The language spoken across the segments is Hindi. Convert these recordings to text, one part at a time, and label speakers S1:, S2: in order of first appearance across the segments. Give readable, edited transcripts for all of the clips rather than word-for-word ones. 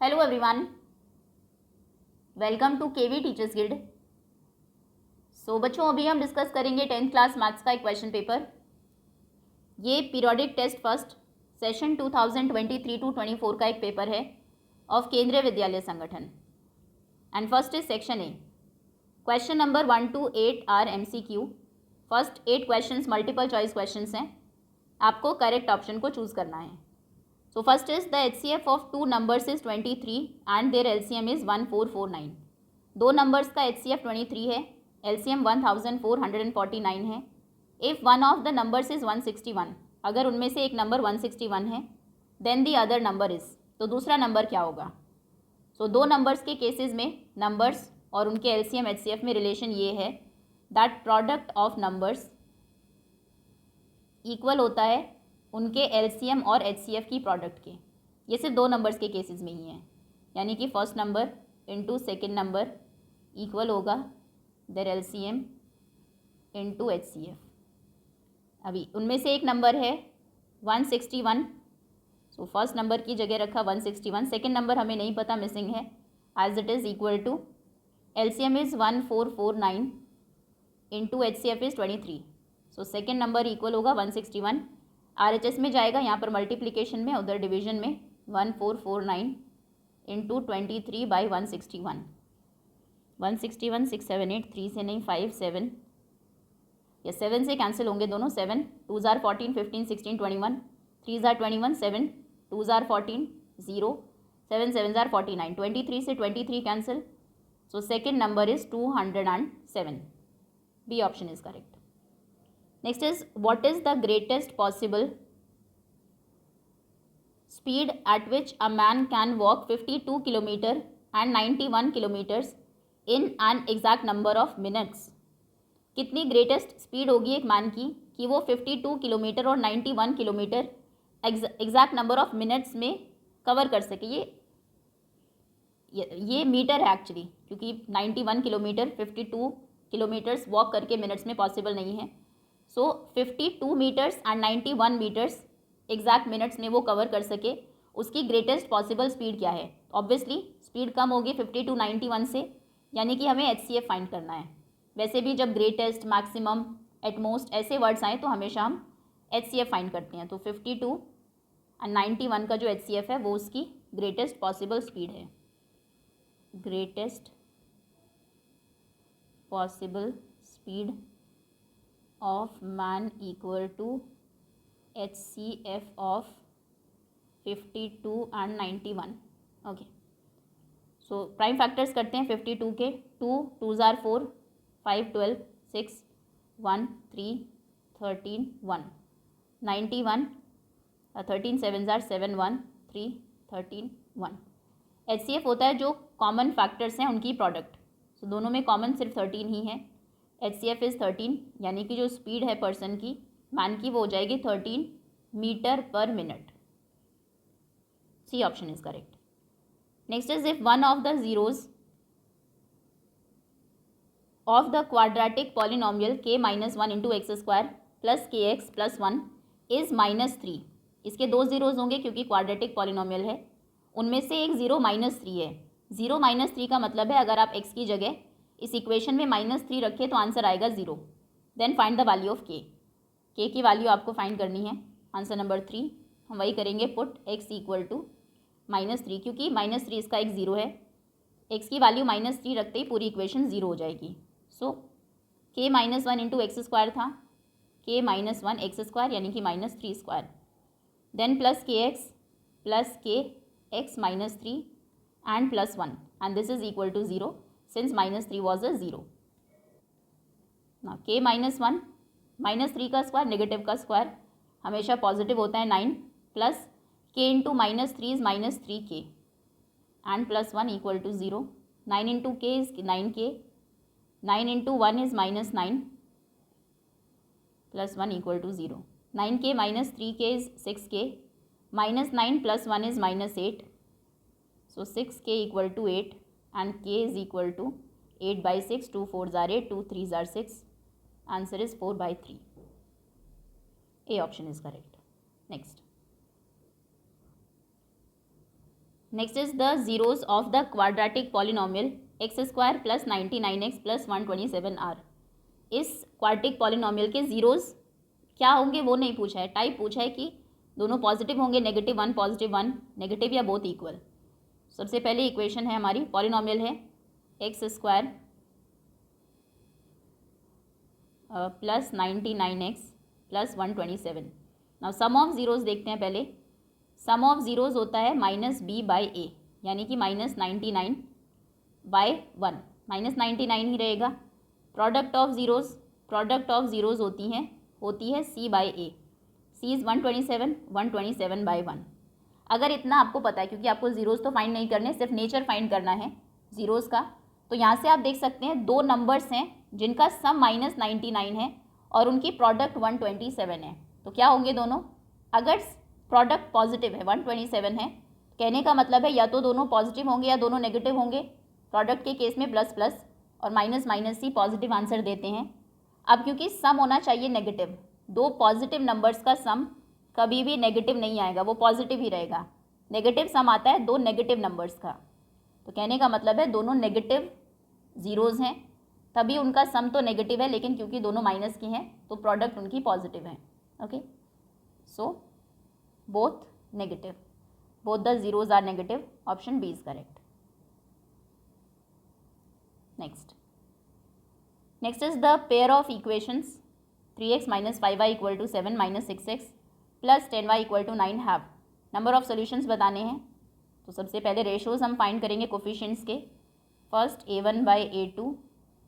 S1: Hello everyone, welcome to KV teachers guild. So बच्चों, अभी हम डिस्कस करेंगे 10th क्लास मैथ्स का एक क्वेश्चन पेपर। ये periodic test first session 2023 to 24 का एक पेपर है of Kendriya Vidyalaya Sangathan. And first is section A. Question number 1 to 8 are MCQ। First 8 questions multiple choice questions हैं। आपको करेक्ट ऑप्शन को चूज़ करना है। So first is the HCF of two numbers is 23 and their LCM is 1449। दो नंबर्स का HCF 23 है, LCM 1449 है। If one of the numbers is 161, अगर उनमें से एक नंबर 161 है, then the other number is, तो दूसरा नंबर क्या होगा। So दो नंबर्स के केसेस में नंबर्स और उनके LCM HCF में रिलेशन ये है that product of numbers equal होता है उनके LCM और HCF की प्रोडक्ट के। ये सिर्फ दो नंबर्स के केसेस में ही हैं, यानी कि first number into second number equal होगा देयर LCM इंटू HCF। अभी उनमें से एक नंबर है 161, सो फर्स्ट नंबर की जगह रखा 161, सेकेंड नंबर हमें नहीं पता, मिसिंग है। As it is equal to LCM is 1449 into HCF is 23, so second number equal होगा 161। RHS में जाएगा, यहाँ पर मल्टीप्लिकेशन में, उधर डिवीजन में 1449 इंटू 23 बाई 161। 161 6 7 8, 3 से नहीं 5 7, या 7 से कैंसिल होंगे दोनों। 7 2 ज़ार 14 15 16 21, 3 ज़ार 21 7 2 ज़ार 14 0, 7 7 ज़ार 49, 23 से 23 cancel, so second number is 207। B option is correct. Next is, what is the greatest possible speed at which a man can walk 52 kilometer and 91 kilometers in an exact number of minutes? कितनी ग्रेटेस्ट स्पीड होगी एक मैन की कि वो 52 किलोमीटर और 91 kilometre exact number of minutes में कवर कर सके। ये मीटर है एक्चुअली, क्योंकि 91 किलोमीटर 52 किलोमीटर्स वॉक करके मिनट्स में पॉसिबल नहीं है। So 52 metres and 91 metres exact minutes में वो कवर कर सके, उसकी ग्रेटेस्ट पॉसिबल स्पीड क्या है। ऑब्वियसली स्पीड कम होगी 52 91 से, यानी कि हमें HCF फाइंड करना है। वैसे भी जब ग्रेटेस्ट, मैक्सिमम, एटमोस्ट ऐसे वर्ड्स आए तो हमेशा हम HCF फाइंड करते हैं। तो 52 एंड 91 का जो HCF है वो उसकी ग्रेटेस्ट पॉसिबल स्पीड है। Greatest possible speed of man equal to HCF of 52 and 91। Okay, so prime factors करते हैं 52 के। 2 2 ज़ार 4, 5 12, 6 1 3 13 1, 91 13 7 ज़ार 7 1 3 13 1। HCF होता है जो कॉमन फैक्टर्स हैं उनकी प्रोडक्ट। सो दोनों में कॉमन सिर्फ 13 ही है। HCF इज़ 13, यानी कि जो स्पीड है पर्सन की, मैन की, वो हो जाएगी 13 मीटर पर minute. C option is correct. Next is, if one of the zeros of the quadratic polynomial k-1 into X square plus KX plus 1 is -3। इसके दो जीरोज होंगे क्योंकि क्वाड्रेटिक पॉलिनोमियल है, उनमें से एक जीरो -3 है। 0 -3 का मतलब है अगर आप x की जगह इस इक्वेशन में -3 रखें तो आंसर आएगा 0। Then find the value of k की वैल्यू आपको फाइंड करनी है। आंसर नंबर 3 हम वही करेंगे, पुट x इक्वल टू -3, क्योंकि -3 इसका एक ज़ीरो है। x की वैल्यू -3 रखते ही पूरी इक्वेशन 0 हो जाएगी। सो k-1 इंटू एक्स स्क्वायर था, k-1 एक्स स्क्वायर यानी कि -3 square, then plus kx -3 and plus 1, and this is equal to 0 since -3 was a 0। ना k-1 -3 का स्क्वायर, नेगेटिव का स्क्वायर हमेशा पॉजिटिव होता है 9, plus k into -3 is -3k and plus 1 equal to 0। 9 into k is 9k, 9 into 1 is -9 plus 1 equal to 0। 9k -3k is 6k, -9 plus 1 is -8, so 6k equal to 8 and k is equal to 8 by 6, 2 4s are 8, 2 3s are 6, answer is 4 by 3। A option is correct। Next, next is the zeros of the quadratic polynomial X square plus 99x plus 127 are. इस क्वाड्रेटिक पॉलिनोमियल के जीरोज क्या होंगे वो नहीं पूछा है, टाइप पूछा है कि दोनों पॉजिटिव होंगे, -1 +1 नेगेटिव या बोथ इक्वल। सबसे पहले इक्वेशन है हमारी, पॉलिनोमियल है X square plus 99x plus 127। Now sum of zeros देखते हैं पहले। सम ऑफ ज़ीरोज़ होता है -b/a, यानी कि -99/1, -99 ही रहेगा। प्रोडक्ट ऑफ ज़ीरोज़ होती है c/a, c इज़ 127, 127/1। अगर इतना आपको पता है, क्योंकि आपको ज़ीरोज़ तो फाइंड नहीं करने, सिर्फ नेचर फाइंड करना है ज़ीरोज़ का, तो यहाँ से आप देख सकते हैं दो नंबर्स हैं जिनका सम -99 है और उनकी प्रोडक्ट 127 है। तो क्या होंगे दोनों? अगर प्रोडक्ट पॉजिटिव है, 127 है, कहने का मतलब है या तो दोनों पॉजिटिव होंगे या दोनों नेगेटिव होंगे। प्रोडक्ट के केस में प्लस प्लस और माइनस माइनस ही पॉजिटिव आंसर देते हैं। अब क्योंकि सम होना चाहिए नेगेटिव, दो पॉजिटिव नंबर्स का सम कभी भी नेगेटिव नहीं आएगा, वो पॉजिटिव ही रहेगा। नेगेटिव सम आता है दो नेगेटिव नंबर्स का, तो कहने का मतलब है दोनों नेगेटिव ज़ीरोज़ हैं, तभी उनका सम तो नेगेटिव है, लेकिन क्योंकि दोनों माइनस की हैं तो प्रोडक्ट उनकी पॉजिटिव है। Okay, so both negative, both the zeros are negative, option B is correct. Next is the pair of equations 3x - 5y = 7 - 6x plus 10y = 9 have. Number of solutions बताने हैं, तो सबसे पहले रेशोज़ हम फाइंड करेंगे कोफिशिएंट्स के। First a1/a2,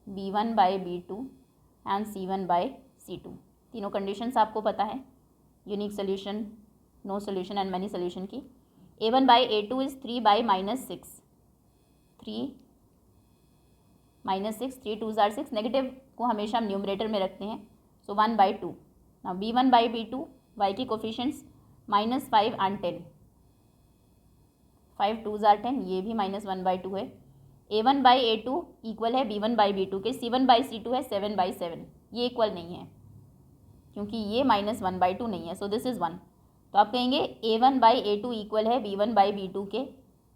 S1: b1/b2 and c1/c2। तीनों कंडीशंस आपको पता है, unique solution, no solution and many solution की। a1/a2 is 3/-6, 3 -6, 3 2s are 6, negative को हमेशा हम न्यूमरेटर में रखते हैं, सो 1/2। नाउ b1/b2, y की कोफिशिएंट्स -5 एंड 10, 5 2s are 10, ये भी -1/2 है। a1/a2 इक्वल है b1/b2 के, c1/c2 है 7/7, ये इक्वल नहीं है क्योंकि ये -1/2 नहीं है, सो दिस इज़ 1। तो आप कहेंगे a1/a2 इक्वल है b1/b2 के,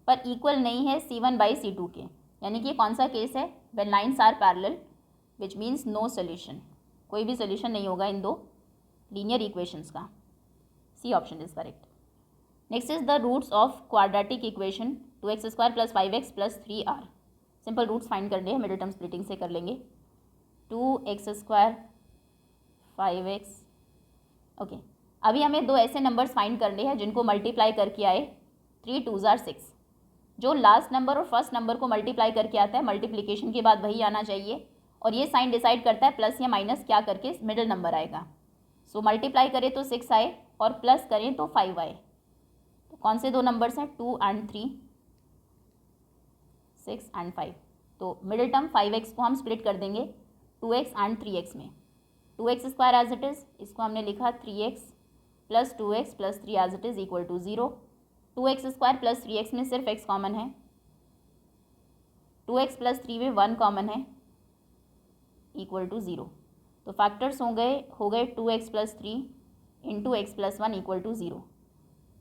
S1: पर इक्वल नहीं है c1/c2 के, यानी कि कौन सा केस है? When lines are parallel, which means no solution, कोई भी सोल्यूशन नहीं होगा इन दो लीनियर इक्वेशंस का। C option is correct. Next is the roots of quadratic equation 2x² + 5x + 3r। Simple roots find करने हैं, मिडिल टर्म स्प्लिटिंग से कर लेंगे। 2x², 5x, okay. अभी हमें दो ऐसे नंबर्स फाइंड करने हैं जिनको मल्टीप्लाई करके आए 3 2s are 6। जो लास्ट नंबर और फर्स्ट नंबर को मल्टीप्लाई करके आता है, मल्टीप्लिकेशन के बाद वही आना चाहिए, और ये साइन डिसाइड करता है प्लस या माइनस क्या करके मिडिल नंबर आएगा। सो मल्टीप्लाई करें तो 6 आए और प्लस करें तो 5 आए। तो कौन से दो नंबर्स हैं? 2 and 3, 6 and 5। तो मिडिल टर्म 5x को हम स्प्लिट कर देंगे 2x and 3x में। 2x² एज इट इज़, इसको हमने लिखा 3x + 2x + 3 as it is equal to 0। 2x² + 3x में सिर्फ x कॉमन है, 2x + 3 में 1 कॉमन है, इक्वल टू 0। तो फैक्टर्स हो गए 2x + 3 into x + 1 equal to 0।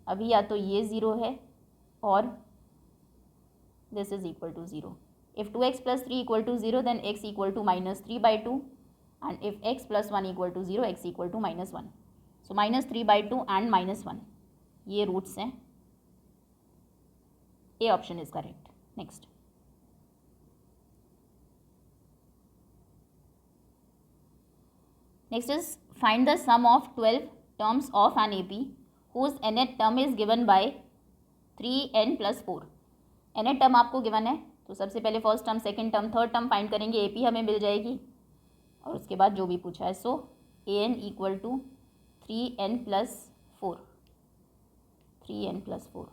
S1: अभी या तो ये 0 है और this is equal to 0। If 2x + 3 equal to 0 then x equal to -3/2 and if x + 1 equal to 0 x equal to -1। So -3/2 and -1, ये रूट्स हैं। A option is correct. Next, next is find the sum of 12 terms of an AP whose nth term is given by 3n + 4। nth term आपको गिवन है, तो सबसे पहले first term, second term, third term find करेंगे, AP हमें मिल जाएगी, और उसके बाद जो भी पूछा है। So an equal to 3n + 4, 3n + 4।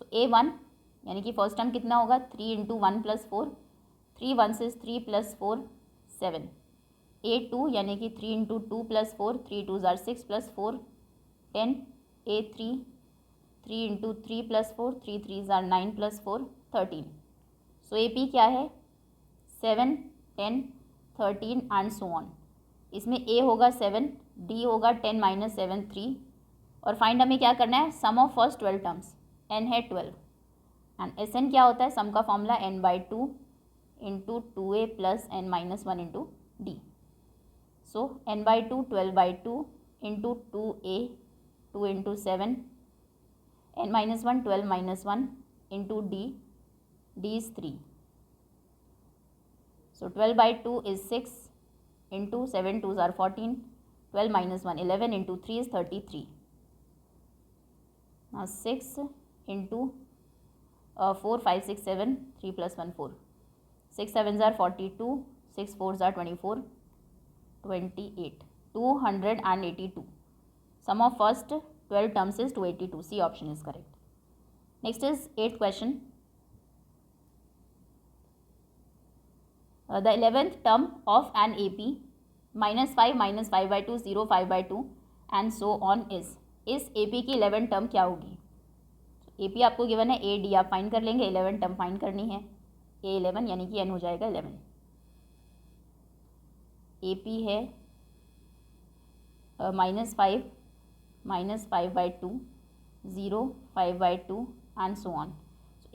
S1: So a1 यानी कि फर्स्ट टर्म कितना होगा? 3 × 1 + 4, 3 1 is 3 + 4 7। a2 यानी कि 3 × 2 + 4, 3 2s are 6 + 4 10। a3 3 × 3 + 4, 3 3s are 9 + 4 13। So AP क्या है? 7 10 13 एंड सो ऑन। इसमें A होगा 7, D होगा 10 - 7 3, और फाइंड हमें क्या करना है? सम ऑफ फर्स्ट 12 टर्म्स, n है 12, एंड एस एन क्या होता है, सम का formula n/2 into 2a plus n-1 into D. So n/2 12/2 into 2a 2 into 7 n-1 12-1 into D is 3. So 12/2 is 6 into 7 2s are 14, 12 minus 1 11 into 3 is 33. Now 6 into 4 5 6 7 3 plus 1 4, 6 7s are 42, 6 4s are 24, 28, 282. Sum of first 12 terms is 282. C option is correct. Next is 8th question. The 11th term of an AP -5 -5/2 0 5/2 and so on is. इस AP की 11 टर्म क्या होगी? AP आपको गिवन है, A D आप फाइंड कर लेंगे, 11 टर्म फाइंड करनी है. A 11 यानी कि N हो जाएगा 11. AP है -5 -5/2 0 5/2 and so on.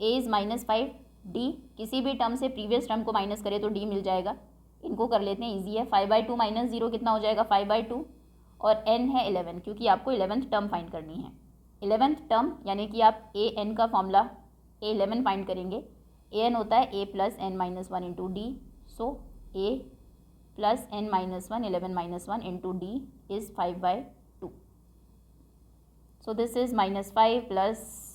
S1: A is -5. D किसी भी टर्म से प्रीवियस टर्म को माइनस करे तो D मिल जाएगा. इनको कर लेते हैं, इजी है. 5/2 माइनस 0 कितना हो जाएगा, 5/2 और n है 11 क्योंकि आपको 11th टर्म फाइंड करनी है. 11th टर्म यानी कि आप ए एन का फॉर्मूला A11 फाइंड करेंगे. A n होता है A plus n-1 into D. So A plus n-1 11-1 into D is 5/2. So this is -5 plus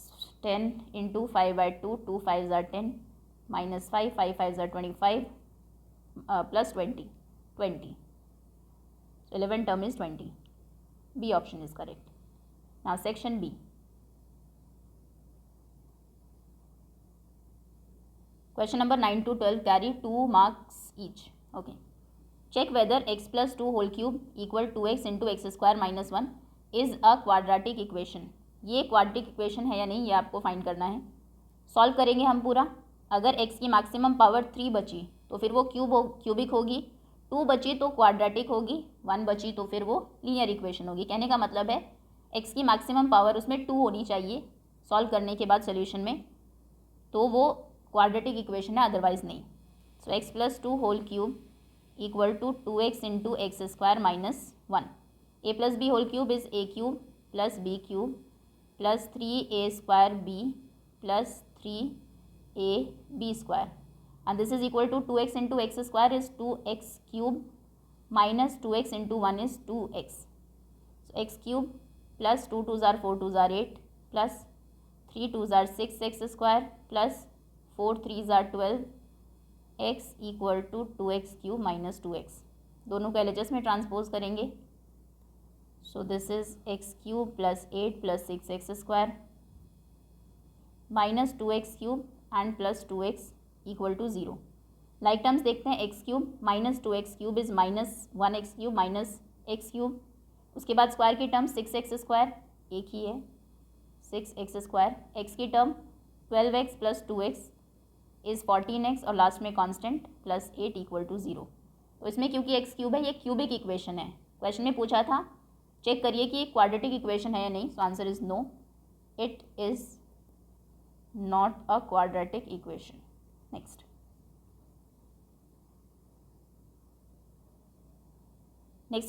S1: 10 into 5/2 2 5s are 10 minus 5 5 5s are 25 plus 20. So 11 term is 20. B option is correct. Now section B. Question number 9 to 12 carry 2 marks each. Okay. Check whether x plus 2 whole cube equal 2x into x square minus 1 is a quadratic equation. ये क्वाड्रेटिक इक्वेशन है या नहीं, ये आपको फाइंड करना है. सॉल्व करेंगे हम पूरा. अगर x की मैक्सिमम पावर 3 बची तो फिर वो क्यूबिक होगी, 2 बची तो क्वाड्रेटिक होगी, 1 बची तो फिर वो लीनियर इक्वेशन होगी. कहने का मतलब है x की मैक्सिमम पावर उसमें 2 होनी चाहिए सॉल्व करने के बाद सोल्यूशन में, तो वो क्वाड्रेटिक इक्वेशन है, अदरवाइज नहीं. So x plus 2 whole cube equal to 2x into X square minus 1. a plus B whole cube is a cube plus b cube plus 3a square b plus 3ab square and this is equal to 2x into x square is 2x cube minus 2x into 1 is 2x. So x cube plus 2 2s are 4 2s are 8 plus 3 2s are 6x square plus 4 3s are 12 x equal to 2x cube minus 2x. दोनों को LHS में ट्रांसपोज करेंगे. So this is x cube plus 8 plus 6x square minus 2x cube and plus 2x equal to 0. Like terms देखते हैं. x cube minus 2x cube is minus 1x cube minus x cube. उसके बाद स्क्वायर की टर्म 6x स्क्वायर एक ही है 6x स्क्वायर. x की term 12x plus 2x is 14x और लास्ट में कांस्टेंट प्लस 8 इक्वल टू 0. तो इसमें क्योंकि x क्यूब है ये क्यूबिक इक्वेशन है. क्वेश्चन में पूछा था चेक करिए कि क्वाड्रेटिक इक्वेशन है या नहीं. So answer is no, it is not a quadratic equation. Next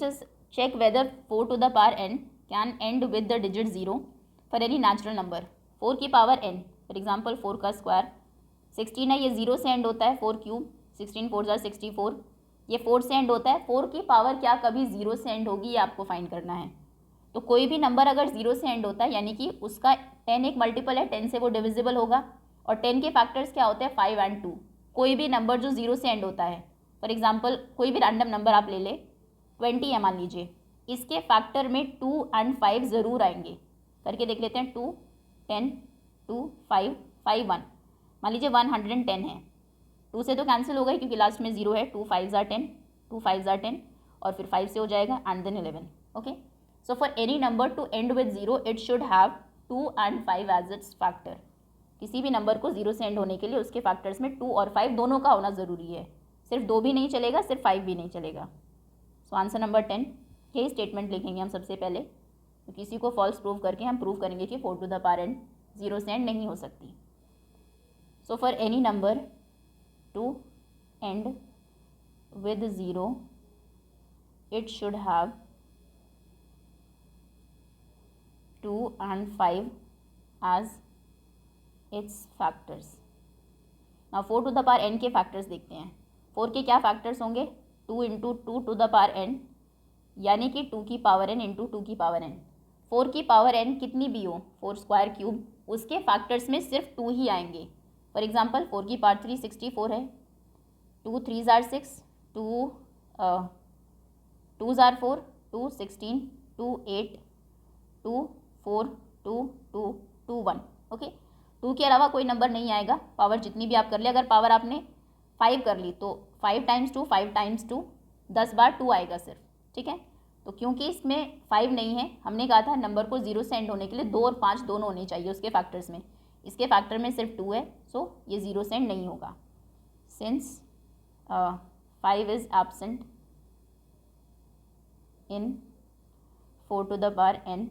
S1: is check whether 4 to the power n can end with the digit 0 for any natural number. 4 की पावर n, फॉर एग्जाम्पल 4 का स्क्वायर 16 है, ये 0 से एंड होता है. 4 क्यूब 16 4 जार 64, ये 4 से एंड होता है. 4 की पावर क्या कभी 0 से एंड होगी, ये आपको फाइंड करना है. तो कोई भी नंबर अगर 0 से एंड होता है यानी कि उसका 10 एक मल्टीपल है, 10 से वो डिविजिबल होगा. और 10 के फैक्टर्स क्या होते हैं 5 एंड 2. कोई भी नंबर जो 0 से एंड होता है, फॉर एग्जाम्पल कोई भी रैंडम नंबर आप ले ले, 20 है मान लीजिए, इसके फैक्टर में 2 एंड 5 ज़रूर आएंगे. करके देख लेते हैं. 2 10 2 5 5 1. मान लीजिए 110 है, 2 से तो कैंसिल हो गई क्योंकि लास्ट में 0 है. 2 5s are 10 2 5s are 10 और फिर 5 से हो जाएगा and then 11. Okay, so for any number to end with 0 it should have 2 and 5 as its factor. किसी भी नंबर को 0 से एंड होने के लिए उसके फैक्टर्स में 2 और 5 दोनों का होना ज़रूरी है. सिर्फ 2 भी नहीं चलेगा, सिर्फ 5 भी नहीं चलेगा. सो आंसर नंबर 10. यही स्टेटमेंट लिखेंगे हम सबसे पहले. तो किसी को फॉल्स प्रूव करके हम प्रूव करेंगे कि 4 to the power n 0 से एंड नहीं हो सकती. So for any number to end with 0, it should have 2 and 5 as its factors. Now 4 to the power n के फैक्टर्स देखते हैं. 4 के क्या फैक्टर्स होंगे? 2 into 2 to the power n, यानी कि 2 की पावर n इंटू 2 की पावर n. 4 की पावर n कितनी भी हो, 4 स्क्वायर क्यूब, उसके फैक्टर्स में सिर्फ 2 ही आएंगे. फॉर एग्जांपल 4 की पावर 3 64 है, 2 3 जार 6, 2 जार 4, 2 16, 2 8, 2 4, 2 2 2 1. ओके, 2 के अलावा कोई नंबर नहीं आएगा. पावर जितनी भी आप कर ले, अगर पावर आपने 5 कर ली तो 5 टाइम्स 2 5 टाइम्स 2 10 बार 2 आएगा सिर्फ. ठीक है, तो क्योंकि इसमें 5 नहीं है, हमने कहा था नंबर को 0 से एंड होने के लिए 2 और 5 दोनों होने चाहिए उसके फैक्टर्स में. इसके फैक्टर में सिर्फ 2 है, सो ये 0 से एंड नहीं होगा. Since 5 is absent in 4 to the power n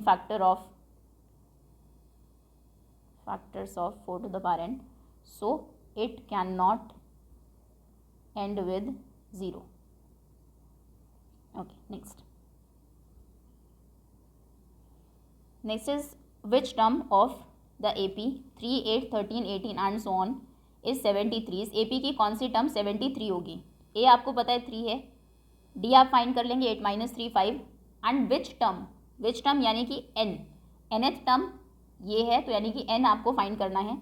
S1: factor of factors of 4 to the power n, so it cannot end with 0. Okay, next is which term of the AP 3 8 13 18 and so on is 73. इस AP की कौन सी टर्म 73 होगी? A आपको पता है 3 है, D आप फाइंड कर लेंगे 8 - 3 5, एंड विच टर्म यानी कि nth टर्म ये है, तो यानी कि n आपको फाइंड करना है,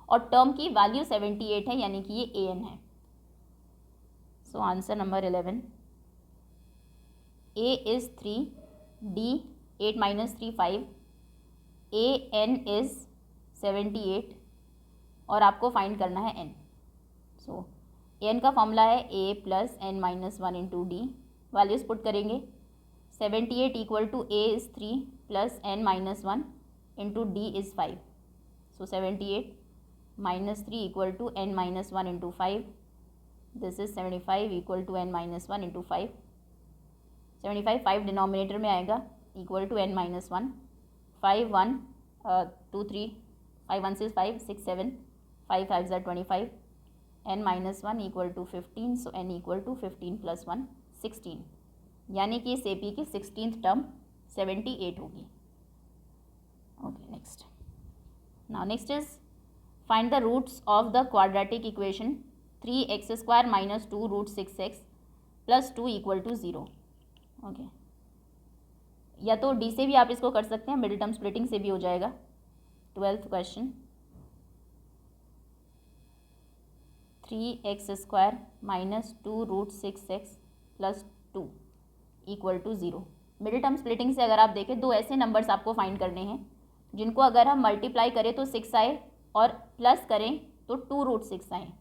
S1: और टर्म की वैल्यू 78 है, यानी कि ये an है. So answer number 11, A is 3, D 8 - 3 5, an is 78 और आपको फाइंड करना है n. सो an का फॉर्मूला है a plus n - 1 into D. Values put करेंगे. 78 equal to a is 3 plus n - 1 into d is 5. So 78 - 3 equal to n - 1 into 5. This is 75 equal to n - 1 into 5. 75 5 denominator में आएगा, इक्वल टू n - 1. 5 1 2 3 5 1 6 5 6 7 5 5 ज़ा 25. n - 1 equal to 15. So n equal to 15 plus 1 16, यानी कि इस AP की 16th टर्म 78 होगी. Okay, next. Now next is find the roots of the quadratic equation 3x² - 2 √6x + 2 equal to 0. Okay, या तो D से भी आप इसको कर सकते हैं, मिडिल टर्म स्प्लिटिंग से भी हो जाएगा. 12th question, 3x² - 2 √6x + 2 equal to 0. Middle term splitting से अगर आप देखें, दो ऐसे नंबर्स आपको फाइंड करने हैं जिनको अगर हम मल्टीप्लाई करें तो 6 आए, और प्लस करें तो 2 √6 आए.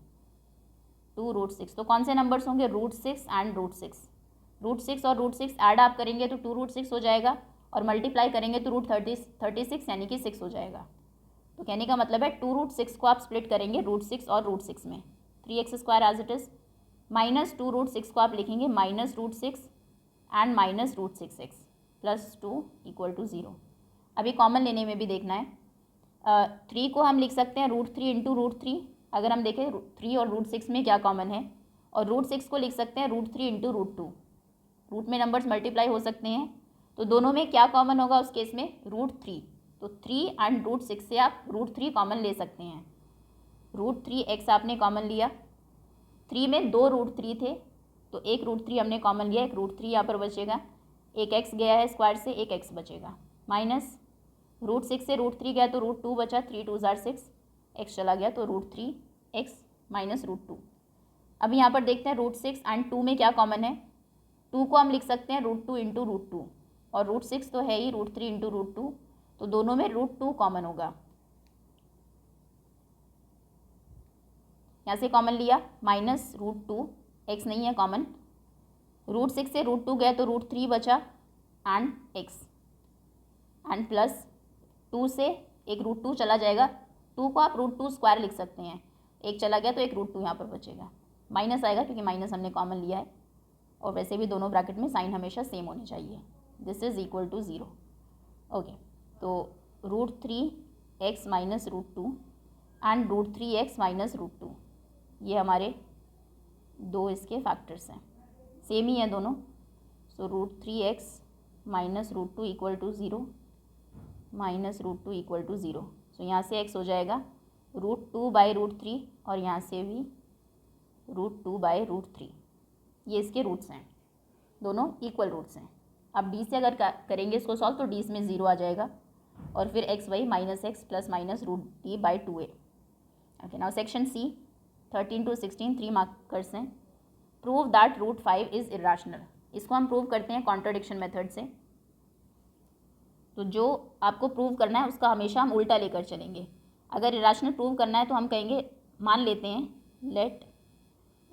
S1: 2 √6, तो कौन से नंबर्स होंगे? √6 एंड √6. √6 और √6 ऐड आप करेंगे तो 2 √6 हो जाएगा, और मल्टीप्लाई करेंगे तो √36 यानी कि 6 हो जाएगा. तो कहने का मतलब है 2 √6 को आप स्प्लिट करेंगे √6 और √6 में. 3x² एज इट इज़, -2 √6 को आप लिखेंगे -√6 एंड -√6x + 2 इक्वल टू 0. अभी कॉमन लेने में भी देखना है. 3 को हम लिख सकते हैं √3 इंटू √3. अगर हम देखें 3 और √6 में क्या कॉमन है, और √6 को लिख सकते हैं √3 इंटू √2. रूट में नंबर्स मल्टीप्लाई हो सकते हैं, तो दोनों में क्या कॉमन होगा उस केस में? √3. तो 3 एंड √6 से आप √3 कॉमन ले सकते हैं. √3x आपने कॉमन लिया. 3 में 2 √3 थे, तो एक √3 हमने कॉमन लिया, एक √3 यहाँ पर बचेगा. एक x गया है स्क्वायर से, एक x बचेगा. माइनस √6 से √3 गया तो √2 बचा, 3 2 ज़ार 6, x चला गया तो √3x - √2. अब यहाँ पर देखते हैं √6 एंड 2 में क्या कॉमन है. 2 को हम लिख सकते हैं √2 इंटू √2, और √6 तो है ही √3 इंटू √2, तो दोनों में √2 कॉमन होगा. यहाँ से कॉमन लिया, -√2, x नहीं है कॉमन. √6 से √2 गया तो √3 बचा एंड x, एंड प्लस 2 से एक √2 चला जाएगा. 2 को आप √2 स्क्वायर लिख सकते हैं, एक चला गया तो एक √2 यहाँ पर बचेगा. माइनस आएगा क्योंकि माइनस हमने कॉमन लिया है, और वैसे भी दोनों ब्रैकेट में साइन हमेशा सेम होने चाहिए. This is equal to 0. Okay, तो √3x - √2 एंड √3x माइनस √2। ये हमारे दो इसके फैक्टर्स हैं, सेम ही हैं दोनों। So √3x minus √2 equal to 0 minus √2 equal to 0। So यहाँ से x हो जाएगा √2/√3 और यहाँ से भी √2/√3। ये इसके रूट्स हैं, दोनों इक्वल रूट्स हैं। अब d से अगर करेंगे इसको सॉल्व तो d में 0 आ जाएगा और फिर x y minus x plus minus √d/2a। Okay, now section C 13 to 16 3 markers हैं। Prove that √5 is irrational. इसको हम प्रूव करते हैं कॉन्ट्रडिक्शन मेथड से। तो जो आपको प्रूव करना है उसका हमेशा हम उल्टा लेकर चलेंगे। अगर इरेशनल प्रूव करना है तो हम कहेंगे, मान लेते हैं let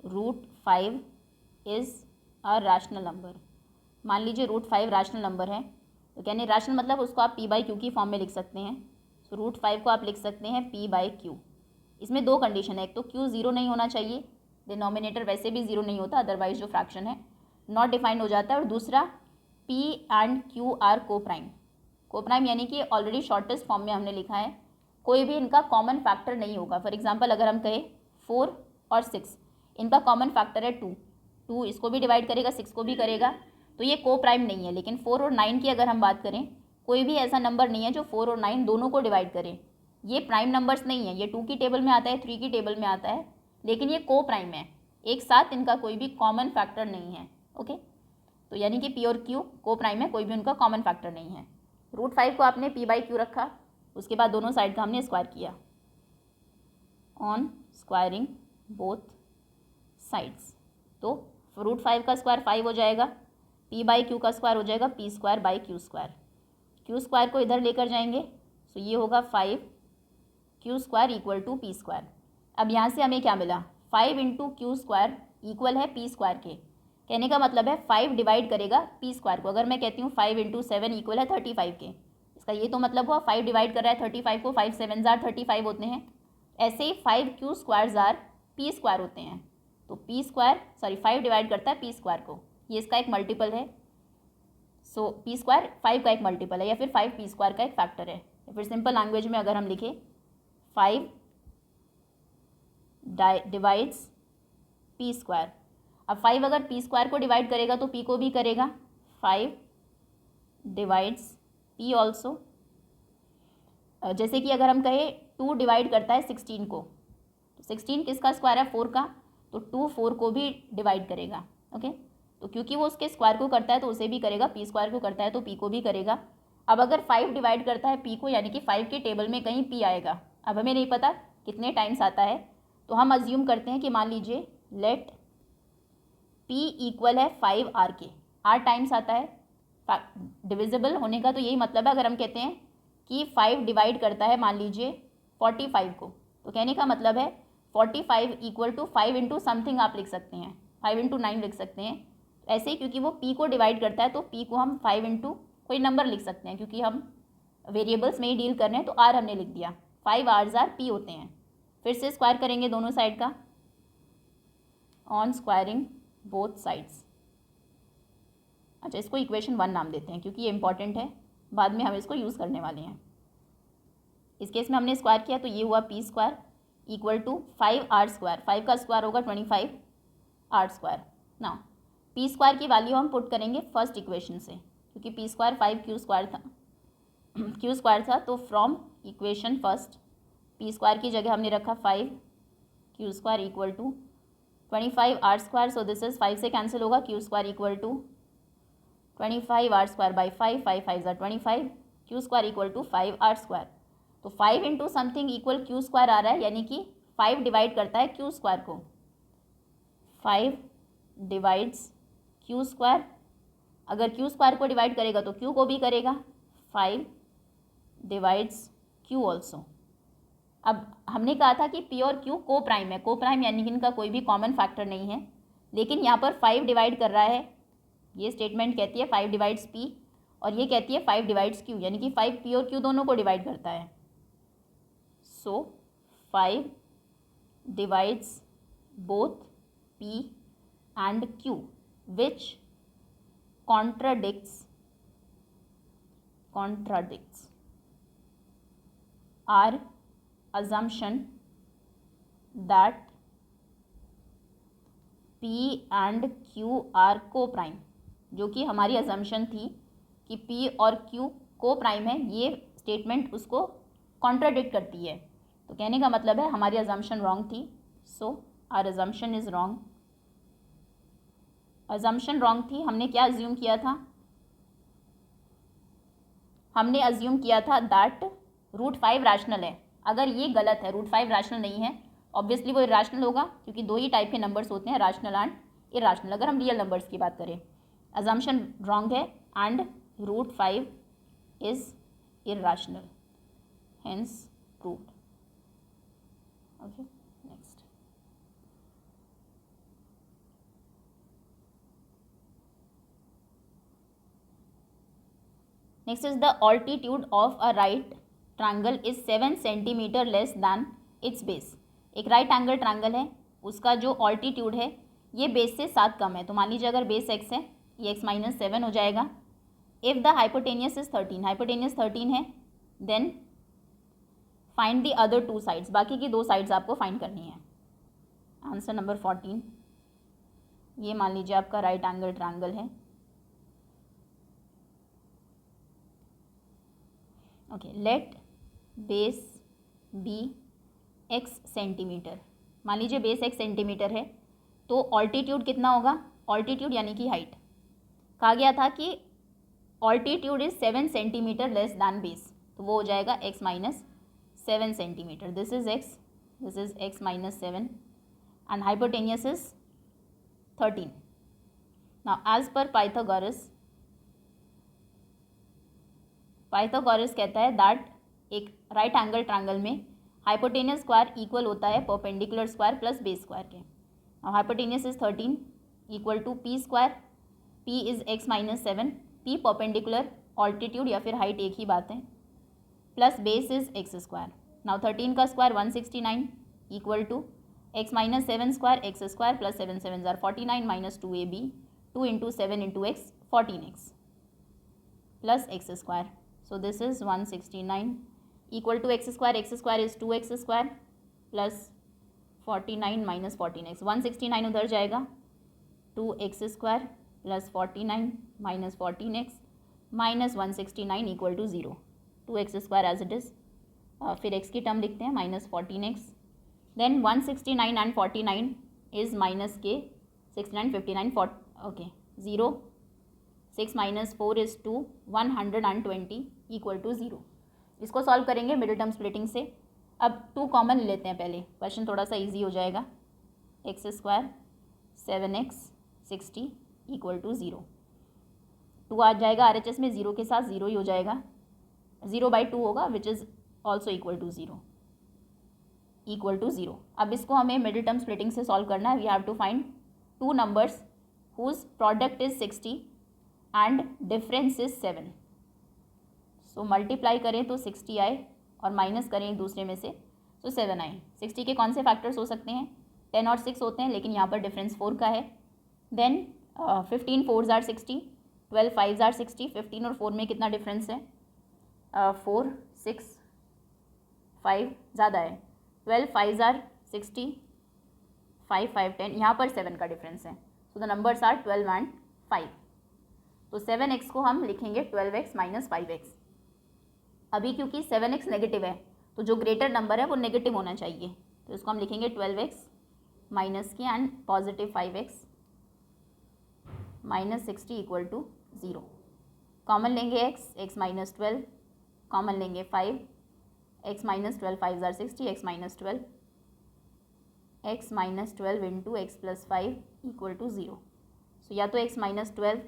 S1: √5 is a rational number. मान लीजिए √5 रैशनल नंबर है, तो कहने रैशनल मतलब उसको आप p/q की फॉर्म में लिख सकते हैं। सो √5 को आप लिख सकते हैं p/q। इसमें दो कंडीशन है, एक तो q 0 नहीं होना चाहिए, डिनोमिनेटर वैसे भी 0 नहीं होता, अदरवाइज जो फ्रैक्शन है नॉट डिफाइंड हो जाता है, और दूसरा p and q are coprime. Coprime यानी कि ऑलरेडी शॉर्टेस्ट फॉर्म में हमने लिखा है, कोई भी इनका कॉमन फैक्टर नहीं होगा। फॉर एग्जांपल अगर हम कहें 4 और 6, इनका कॉमन फैक्टर है 2 इसको भी डिवाइड करेगा 6 को भी करेगा, तो ये कोप्राइम नहीं है। लेकिन 4 और 9 की अगर हम बात करें, कोई भी ऐसा नंबर नहीं है जो 4 और 9 दोनों को डिवाइड करे। ये प्राइम नंबर्स नहीं है, ये 2 की टेबल में आता है, 3 की टेबल में आता है, लेकिन ये कोप्राइम है, एक साथ इनका कोई भी कॉमन फैक्टर नहीं है। ओके, तो यानी कि p और q कोप्राइम है, कोई भी उनका कॉमन फैक्टर नहीं है। √5 को आपने p/q रखा, उसके बाद दोनों साइड का हमने स्क्वायर किया। ऑन स्क्वायरिंग बोथ साइड्स, तो √5 का स्क्वायर 5 हो जाएगा, p/q का स्क्वायर हो जाएगा p²/q²। q² को इधर लेकर जाएंगे, सो ये होगा 5q² इक्वल टू p²। अब यहाँ से हमें क्या मिला, 5 × q² इक्वल है p² के। कहने का मतलब है 5 डिवाइड करेगा p² को। अगर मैं कहती हूँ 5 × 7 इक्वल है 35 के, इसका ये तो मतलब हुआ 5 डिवाइड कर रहा है 35 को, 5 7 आर 35 होते हैं। ऐसे ही 5q² आर p² होते हैं, तो p² 5 डिवाइड करता है p² को, ये इसका एक मल्टीपल है। सो p² 5 का एक मल्टीपल है, या फिर 5 p² का एक फैक्टर है। या फिर सिंपल लैंग्वेज में अगर हम लिखें 5 डिवाइड्स p²। अब 5 अगर p² को डिवाइड करेगा तो p को भी करेगा, 5 डिवाइड्स p ऑल्सो। जैसे कि अगर हम कहें 2 डिवाइड करता है 16 को, तो 16 किसका स्क्वायर है, 4 का, तो 2 4 को भी डिवाइड करेगा। ओके, तो क्योंकि वो उसके स्क्वायर को करता है तो उसे भी करेगा, p² को करता है तो p को भी करेगा। अब अगर 5 डिवाइड करता है p को, यानी कि 5 की टेबल में कहीं p आएगा। अब हमें नहीं पता कितने टाइम्स आता है, तो हम अज्यूम करते हैं कि मान लीजिए लेट p इक्वल है 5r के, r टाइम्स आता है। डिविजिबल होने का तो यही मतलब है, अगर हम कहते हैं कि 5 डिवाइड करता है मान लीजिए 45 को, तो कहने का मतलब है 45 इक्वल टू 5 × समथिंग आप लिख सकते हैं, 5 × 9 लिख सकते हैं। ऐसे ही क्योंकि वो p को डिवाइड करता है तो p को हम 5 × कोई नंबर लिख सकते हैं, क्योंकि हम वेरिएबल्स में ही डील कर रहे हैं, तो r हमने लिख दिया, 5 r's आर p होते हैं। फिर से स्क्वायर करेंगे दोनों साइड का, ऑन स्क्वायरिंग बोथ साइड्स। अच्छा, इसको इक्वेशन 1 नाम देते हैं क्योंकि ये इंपॉर्टेंट है, बाद में हम इसको यूज़ करने वाले हैं। इस केस में हमने स्क्वायर किया तो ये हुआ p² इक्वल टू 5r²। 5 का स्क्वायर होगा 25r²। ना p² की वैल्यू हम पुट करेंगे फर्स्ट इक्वेशन से, क्योंकि p² 5q² था q² था, तो फ्रॉम इक्वेशन फर्स्ट p² की जगह हमने रखा 5q² equal to 25r²। So this is 5 से कैंसिल होगा, q² equal to 25r²/5, 5 5 25, q² equal to 5r²। तो 5 × समथिंग इक्वल q² आ रहा है, यानी कि 5 डिवाइड करता है q² को, 5 डिवाइड्स q²। अगर q² को डिवाइड करेगा तो q को भी करेगा, 5 डिवाइड्स q ऑल्सो। अब हमने कहा था कि p और q को प्राइम है, को प्राइम यानी कि इनका कोई भी कॉमन फैक्टर नहीं है, लेकिन यहाँ पर 5 डिवाइड कर रहा है। ये स्टेटमेंट कहती है 5 डिवाइड्स p, और ये कहती है 5 डिवाइड्स q, यानी कि 5 p और q दोनों को डिवाइड करता है। So 5 divides both p and q, which contradicts our assumption that P and Q are coprime, जो कि हमारी अजम्पशन थी कि P और Q को प्राइम है, ये स्टेटमेंट उसको कॉन्ट्राडिक्ट करती है। तो कहने का मतलब है हमारी अजम्पशन रॉन्ग थी, so our assumption is wrong. Assumption wrong थी। हमने क्या अज्यूम किया था? हमने अज्यूम किया था दैट √5 रैशनल है। अगर ये गलत है, √5 रैशनल नहीं है, ऑब्वियसली वो इरेशनल होगा, क्योंकि दो ही टाइप के नंबर्स होते हैं, रैशनल एंड इरेशनल, अगर हम रियल नंबर्स की बात करें। अजम्पशन रॉन्ग है and √5 is irrational, hence proved. Okay, next. Next is the altitude of a right triangle is 7 centimetre less then it's base. एक राइट एंगल ट्रायंगल है, उसका जो ऑल्टीट्यूड है ये बेस से 7 कम है। तो मान लीजिए अगर बेस x है, ये x-7 हो जाएगा। If the hypotenuse is 13, hypotenuse 13 है, then find the other 2 sides, बाकी की 2 साइड्स आपको फाइंड करनी है। आंसर नंबर 14, ये मान लीजिए आपका राइट एंगल ट्रायंगल है। Okay, let base be x centimetre. मान लीजिए बेस x सेंटीमीटर है, तो ऑल्टीट्यूड कितना होगा? ऑल्टीट्यूड यानी कि हाइट, कहा गया था कि altitude is 7 centimetre less than base, तो वो हो जाएगा x-7 centimetre. This is x-7 and hypotenuse is 13। Now as per Pythagoras कहता है दैट एक राइट एंगल ट्रायंगल में हाइपोटेनियस स्क्वायर इक्वल होता है perpendicular square plus base square के। और hypotenuse is 13 equal to P square, P is x-7, P perpendicular, altitude या फिर हाइट एक ही बात है, plus base is x square. Now 13 का square 169 equal to x-7 square x square plus 7 7 जार 49 minus 2ab, 2 into 7 into x 14x plus x square. So this is 169 equal to x square is 2x square plus 49 minus 14x, 169 उधर जाएगा, 2x square plus 49 minus 14x minus 169 equal to 0, 2x square as it is, फिर x की टर्म लिखते हैं minus 14x, then 169 and 49 is minus के 69 59 okay 0, 6 minus 4 is 2, 120 equal to 0। इसको सॉल्व करेंगे मिडिल टर्म स्प्लिटिंग से। अब 2 कॉमन ले लेते हैं पहले, क्वेश्चन थोड़ा सा इजी हो जाएगा। X square 7x 60 equal to 0, 2 आ जाएगा RHS में, 0 के साथ 0 ही हो जाएगा, 0/2 होगा which is also equal to 0। अब इसको हमें मिडिल टर्म स्प्लिटिंग से सॉल्व करना है। We have to find 2 numbers whose product is 60 and difference is 7। So multiply करें तो 60 आए और माइनस करें एक दूसरे में से तो 7 आए। 60 के कौन से फैक्टर्स हो सकते हैं? 10 और 6 होते हैं, लेकिन यहाँ पर डिफरेंस 4 का है। Then 15 4s are 60, 12 5s are 60, 15 और 4 में कितना डिफरेंस है? 4 6 5 ज़्यादा है, 12 5s आर 60, 5 5 10, यहाँ पर 7 का डिफरेंस है। So the numbers are 12 and 5। तो 7x को हम लिखेंगे 12x माइनस 5x। अभी क्योंकि 7x नेगेटिव है, तो जो ग्रेटर नंबर है वो नेगेटिव होना चाहिए, तो इसको हम लिखेंगे 12x माइनस के and positive 5x minus 60 equal to 0। Common लेंगे x माइनस 12, कॉमन लेंगे 5, x माइनस 12 5 जार 60, x minus 12 into x plus 5 equal to 0। So या तो x माइनस 12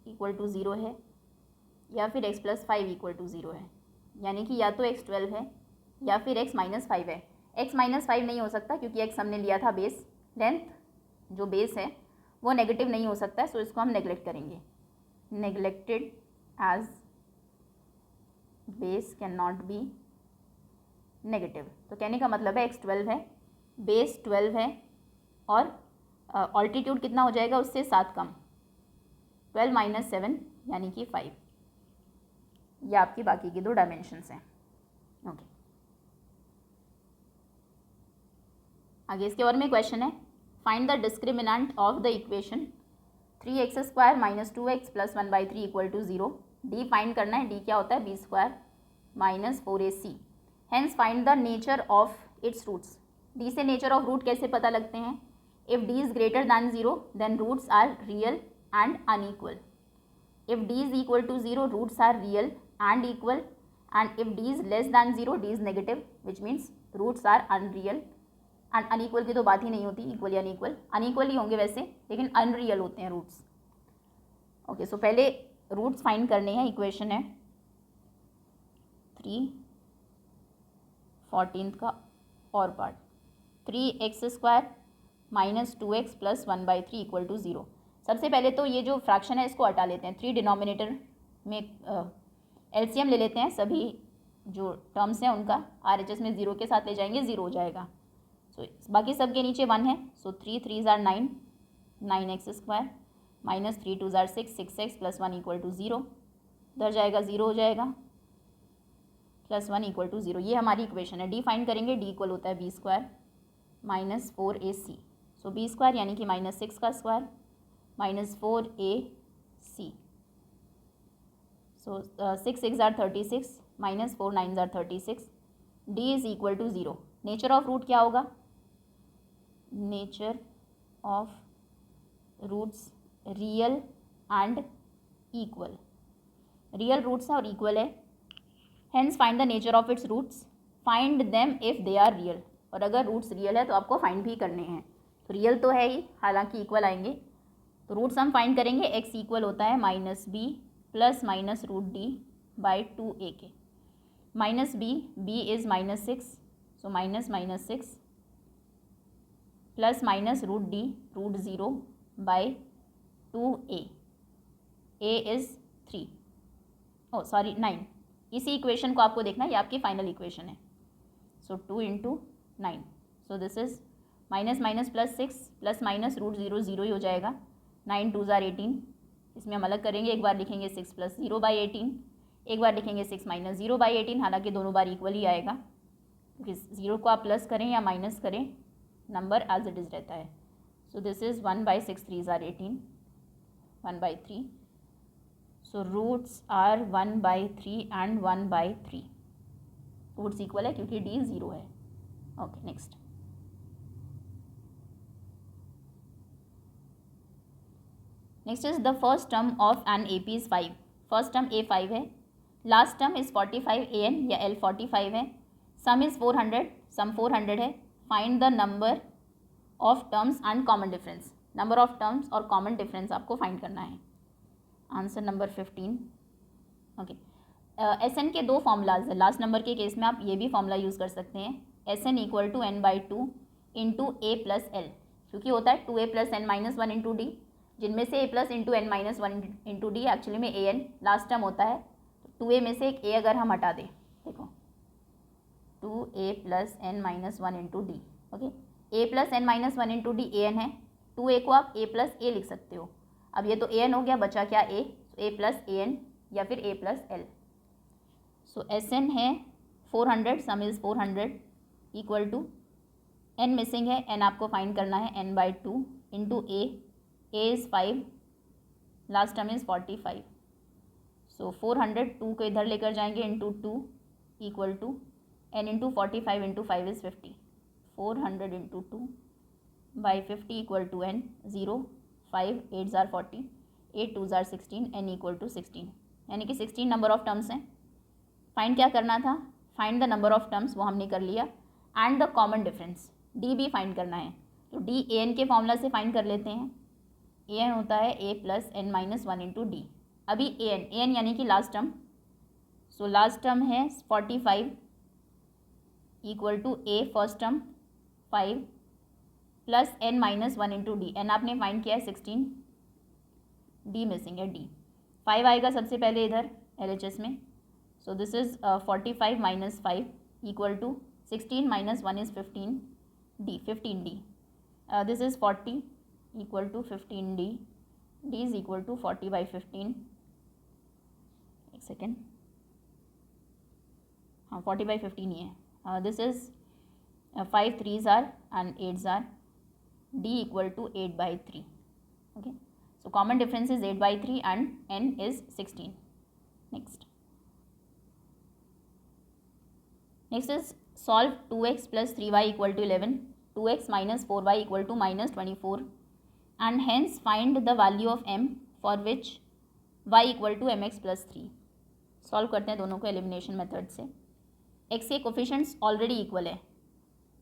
S1: इक्वल टू 0 है या फिर x प्लस 5 इक्वल टू 0 है, यानी कि या तो x 12 है या फिर x माइनस 5 है। x माइनस 5 नहीं हो सकता क्योंकि x हमने लिया था बेस, लेंथ जो बेस है वो नेगेटिव नहीं हो सकता है, सो इसको हम नेगलेक्ट करेंगे। Neglected as base can not be negative. तो कहने का मतलब है x 12 है, बेस 12 है और ऑल्टीट्यूड कितना हो जाएगा उससे 7 कम, 12 माइनस 7 यानी कि 5। ये आपकी बाकी की 2 डायमेंशंस हैं। ओके, आगे इसके बारे में क्वेश्चन है, find the discriminant of the equation 3x² - 2x + 1/3 = 0। D find करना है, डी क्या होता है, b² - 4ac। Hence find the nature of its roots. D से नेचर ऑफ रूट कैसे पता लगते हैं, if D is greater than 0 then roots are real and unequal. If d is equal to 0 roots are real and equal, and if d is less than 0 d is negative, which means roots are unreal and unequal की तो बात ही नहीं होती, इक्वल या अनइक्वल, अनइक्वल ही होंगे वैसे लेकिन अनरियल होते हैं रूट्स। ओके, सो पहले रूट्स फाइंड करने हैं। इक्वेशन है 3/14 का और पार्ट, 3x² - 2x + 1/3 = 0। सबसे पहले तो ये जो फ्रैक्शन है इसको हटा लेते हैं, 3 डिनोमिनेटर में एलसीएम ले लेते हैं, सभी जो टर्म्स हैं उनका आरएचएस में 0 के साथ ले जाएंगे, 0 हो जाएगा। सो बाकी सब के नीचे 1 है, सो 3 3s are 9, 9x² - 3 2s are 6, 6x + 1 = 0, उधर जाएगा 0 हो जाएगा, +1 = 0। ये हमारी इक्वेशन है। डी फाइंड करेंगे, डी इक्वल होता है b² - 4ac। सो b² यानी कि -6 का square -4ac। So 6 6s are 36 - 4 9s are 36। d is equal to 0। Nature of root क्या होगा, nature of roots real and equal, real roots है और इक्वल है। Hence find the nature of its roots, find them if they are real. और अगर रूट्स रियल है तो आपको फाइंड भी करने हैं, तो रियल तो है ही, हालांकि इक्वल आएंगे। तो रूट्स हम फाइंड करेंगे, x इक्वल होता है -b ± √d/2a के। -b इज़ -6, सो -6 ± √d/√0/2a, a is 3, oh sorry 9। इसी इक्वेशन को आपको देखना है, ये आपकी फाइनल इक्वेशन है। सो 2 × 9, सो दिस इज़ -6 ± √0, 0 ही हो जाएगा। 9 2s are 18, इसमें हम अलग करेंगे, एक बार लिखेंगे 6 + 0/18, एक बार लिखेंगे 6 - 0/18, हालांकि दोनों बार इक्वल ही आएगा क्योंकि 0 को आप प्लस करें या माइनस करें नंबर एज इट इज़ रहता है। So this is 1/6, 3s are 18, 1/3। So roots are 1/3 and 1/3, roots equal है क्योंकि d 0 है। Okay, next. Next is the first term of an AP is 5। First term a 5 है, लास्ट टर्म इज़ 45 an या l 45 है, सम इज़ 400, सम 400 है। Find the number of terms and common difference. Number of terms और कॉमन डिफरेंस आपको फाइंड करना है। Answer number 15। ओके, SN के दो फॉर्मूलाज है। लास्ट नंबर के केस में आप ये भी फॉर्मूला यूज़ कर सकते हैं, SN = n/2 × a + l, क्योंकि होता है 2a + n - 1 × d, जिनमें से a + n - 1 × d एक्चुअली में an लास्ट टर्म होता है। तो 2a में से एक a अगर हम हटा दें, देखो 2a + n - 1 × d, okay, a + n - 1 × d an है, 2a को आप a + a लिख सकते हो। अब ये तो an हो गया, बचा क्या a, a + an या फिर a + l। सो SN है 400, sum is 400 equal to n missing है, n आपको फाइंड करना है, n/2 × a is 5, last term is 45। So 400 2 को इधर लेकर जाएंगे × 2 equal to n × 45 × 5 is 50, 400 × 2/50 equal to n, 0 5 8s are 40, 8 2s are 16, n equal to 16, यानी कि 16 नंबर ऑफ टर्म्स हैं। फाइंड क्या करना था, find the number of terms, वो हमने कर लिया, and the common difference, D भी फाइंड करना है। तो डी an के फॉर्मूला से फाइंड कर लेते हैं, an होता है a + n - 1 × d। अभी an यानी कि last term, so last term है 45 equal to a first term 5 + n - 1 × d। n आपने फाइंड किया है 16, d मिसिंग है, d 5 आएगा सबसे पहले इधर LHS में। So this is 45 - 5 equal to 16 - 1 is 15, d 15d। This is 40 equal to 15d, d is equal to 40/15। एक सेकेंड, हाँ 40/15 ही है। This is 5 3s are and 8s are, d equal to 8/3. Okay, so common difference is 8/3 and n is 16. Next is solve 2x plus 3y equal to 11, 2x minus 4y equal to minus 24, and hence find the value of m for which y equal to mx plus 3. Solve करते हैं दोनों को एलिमिनेशन मेथड से. x के कोफिशेंट्स ऑलरेडी इक्वल है,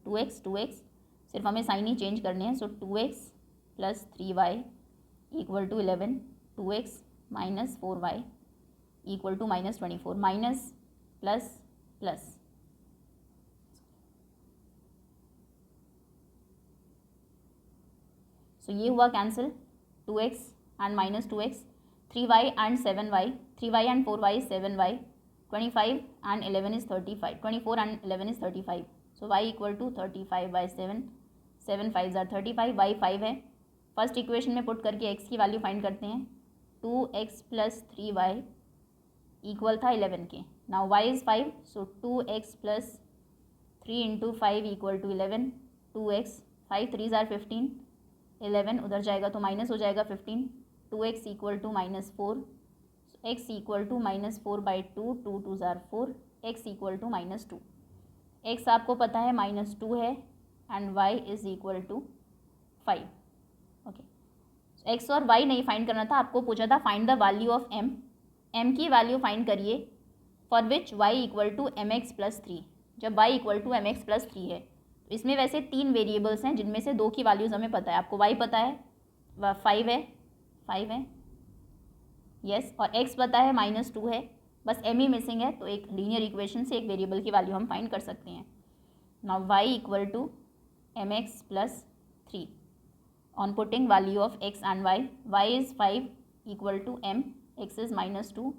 S1: 2x, सिर्फ हमें साइन ही चेंज करने हैं. So 2x plus 3y equal to 11, 2x minus 4y equal to minus 24, minus plus plus. So ये हुआ cancel, 2x and minus 2x, 3y and 7y, 3y and 4y 7y, 25 and 11 is 35, 24 and 11 is 35. So y equal to 35/7, 7 5s are 35, y 5 है. फर्स्ट इक्वेशन में पुट करके x की वैल्यू फाइंड करते हैं. 2x प्लस 3y इक्वल था 11 के. Now y is 5, so 2x plus 3 into 5 equal to 11, 2x, 5 3s are 15, 11 उधर जाएगा तो माइनस हो जाएगा 15, 2x equal to minus 4, x equal to minus 4/2, 2 2s are 4, x equal to minus 2. x आपको पता है माइनस 2 है and y is equal to 5. Okay, x और y नहीं फाइंड करना था, आपको पूछा था find the value of m. m की वैल्यू फाइंड करिए for which y equal to mx plus 3. जब y equal to mx plus 3 है तो इसमें वैसे 3 वेरिएबल्स हैं जिनमें से 2 की वैल्यूज़ हमें पता है. आपको y पता है, 5 है यस, और x पता है माइनस 2 है, बस m ही मिसिंग है. तो एक लीनियर इक्वेशन से एक वेरिएबल की वैल्यू हम फाइंड कर सकते हैं. Now y equal to mx plus 3 on putting value of x and y is 5 equal to m, x is minus 2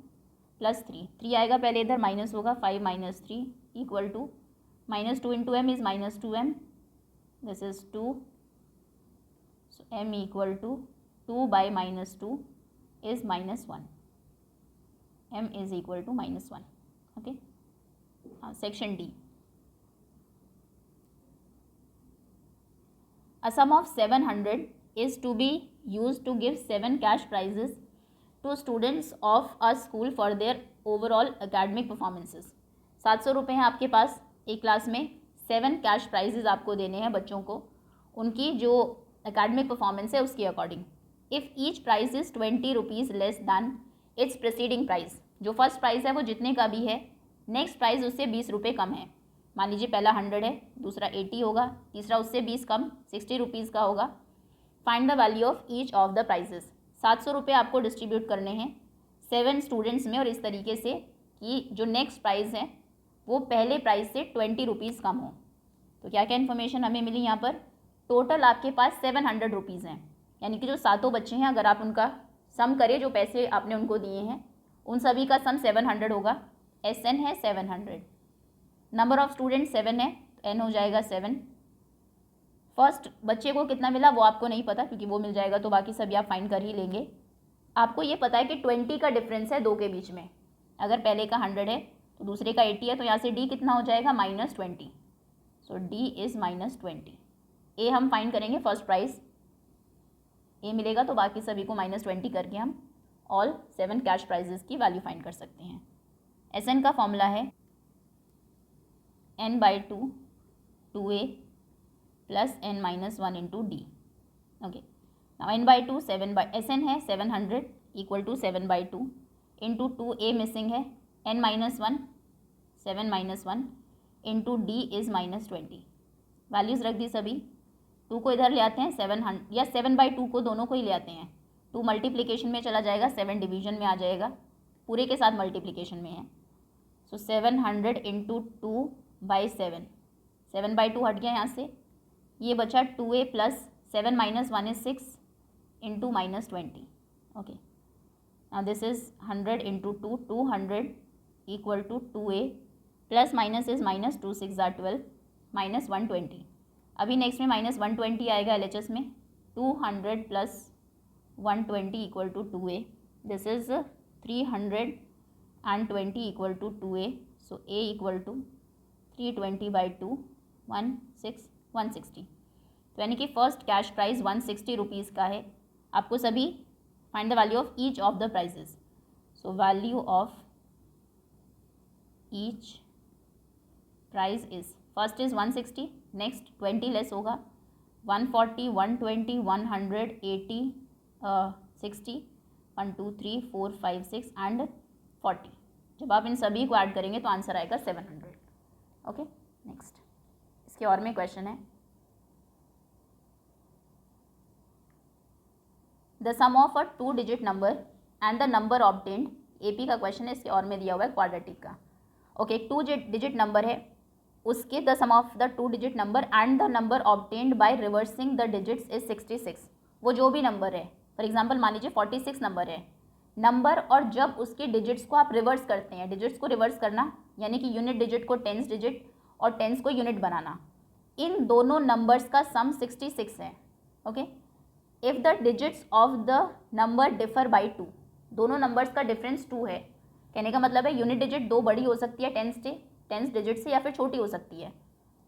S1: plus 3 आएगा पहले इधर, माइनस होगा 5 minus 3 equal to minus 2 into m is minus 2m, this is 2, so m equal to 2 by minus 2 is minus 1, m is equal to minus 1. Okay, section D. A sum of 700 is to be used to give 7 cash prizes to students of a school for their overall academic performances. 700 रुपये हैं आपके पास, एक क्लास में 7 कैश प्राइजेज आपको देने हैं बच्चों को, उनकी जो एकेडमिक परफॉर्मेंस है उसके according. If each price is 20 rupees less than it's preceding price. जो फर्स्ट प्राइस है वो जितने का भी है, नेक्स्ट प्राइस उससे 20 रुपये कम है. मान लीजिए पहला 100 है, दूसरा 80 होगा, तीसरा उससे 20 कम 60 रुपीज़ का होगा. Find the value of each of the prices. 700 रुपये आपको डिस्ट्रीब्यूट करने हैं 7 स्टूडेंट्स में, और इस तरीके से कि जो नेक्स्ट प्राइस है वो पहले प्राइस से 20 रुपीज़ कम हो. तो क्या क्या इन्फॉर्मेशन हमें मिली यहाँ पर. टोटल आपके पास 700 रुपीज़ हैं, यानी कि जो सातों बच्चे हैं अगर आप उनका सम करें, जो पैसे आपने उनको दिए हैं उन सभी का सम 700 होगा. SN है 700, नंबर ऑफ़ स्टूडेंट 7 है तो N हो जाएगा 7. फर्स्ट बच्चे को कितना मिला वो आपको नहीं पता, क्योंकि वो मिल जाएगा तो बाकी सभी आप फाइंड कर ही लेंगे. आपको ये पता है कि 20 का डिफरेंस है दो के बीच में. अगर पहले का 100 है तो दूसरे का 80 है, तो यहाँ से D कितना हो जाएगा -20. सो D इज़ -20. A हम फाइंड करेंगे फर्स्ट प्राइस, A मिलेगा तो बाकी सभी को -20 करके हम ऑल 7 कैश प्राइजेस की वैल्यू फाइंड कर सकते हैं. SN का फॉर्मूला है n/2 2A plus n-1 into D. Okay, now n/2 SN है 700 equal to 7/2 into 2A missing है, n-1 7-1 into D is -20. Values रख दी सभी. 2 को इधर ले आते हैं 700 या 7/2 को दोनों को ही ले आते हैं. 2 मल्टीप्लिकेशन में चला जाएगा, 7 डिवीजन में आ जाएगा, पूरे के साथ मल्टीप्लिकेशन में है. सो 700 इंटू 2/7, 7/2 हट गया यहाँ से, ये बचा 2A plus 7-1 is 6 into -20. Okay, now this is 100 into 2, 200 equal to 2A plus minus is minus, 2 6 are 12 -120. अभी नेक्स्ट में -120 आएगा LHS में. 200 plus 120 equal to 2A. This is 320 equal to 2A. So A equal to 320/2 160 तो यानी कि फर्स्ट कैश प्राइस 160 रुपीज़ का है। आपको सभी find the value of each of the prices. So value of each price is, first is 160, next 20 less होगा 140, 120, 100, 80, 60, 1 2 3 4 5 6 एंड 40। जब आप इन सभी को ऐड करेंगे तो आंसर आएगा 700। ओके, नेक्स्ट इसके और में क्वेश्चन है, the sum of a 2 digit number and the number obtained, AP का क्वेश्चन है, इसके और में दिया हुआ है क्वाड्रेटिक का। ओके, 2 डिजिट नंबर है, उसके the sum of the 2 digit number and the number obtained by reversing the digits is 66। वो जो भी नंबर है, फॉर एग्जाम्पल मान लीजिए 46 नंबर है नंबर, और जब उसके डिजिट्स को आप रिवर्स करते हैं, डिजिट्स को रिवर्स करना यानी कि यूनिट डिजिट को टेंस डिजिट और टेंस को यूनिट बनाना, इन दोनों नंबर्स का सम 66 है। Okay, if the digits of the number differ by 2, दोनों नंबर्स का डिफरेंस 2 है, कहने का मतलब है यूनिट डिजिट 2 बड़ी हो सकती है टेंस डिजिट से, या फिर छोटी हो सकती है।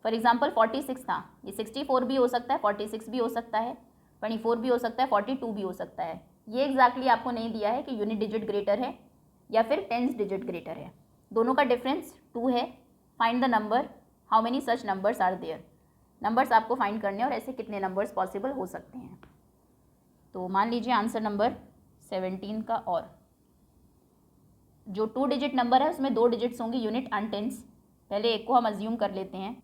S1: फॉर एग्जाम्पल 46 था, ये 64 भी हो सकता है, 46 भी हो सकता है, 24 भी हो सकता है, 42 भी हो सकता है। ये एग्जैक्टली आपको नहीं दिया है कि यूनिट डिजिट ग्रेटर है या फिर टेंस डिजिट ग्रेटर है, दोनों का डिफरेंस 2 है। Find the number, how many such numbers are there, numbers आपको फाइंड करने हैं और ऐसे कितने नंबर्स पॉसिबल हो सकते हैं। तो मान लीजिए आंसर नंबर 17 का, और जो 2 डिजिट नंबर है उसमें 2 डिजिट्स होंगे यूनिट एंड टेंस। पहले एक को हम अज्यूम कर लेते हैं,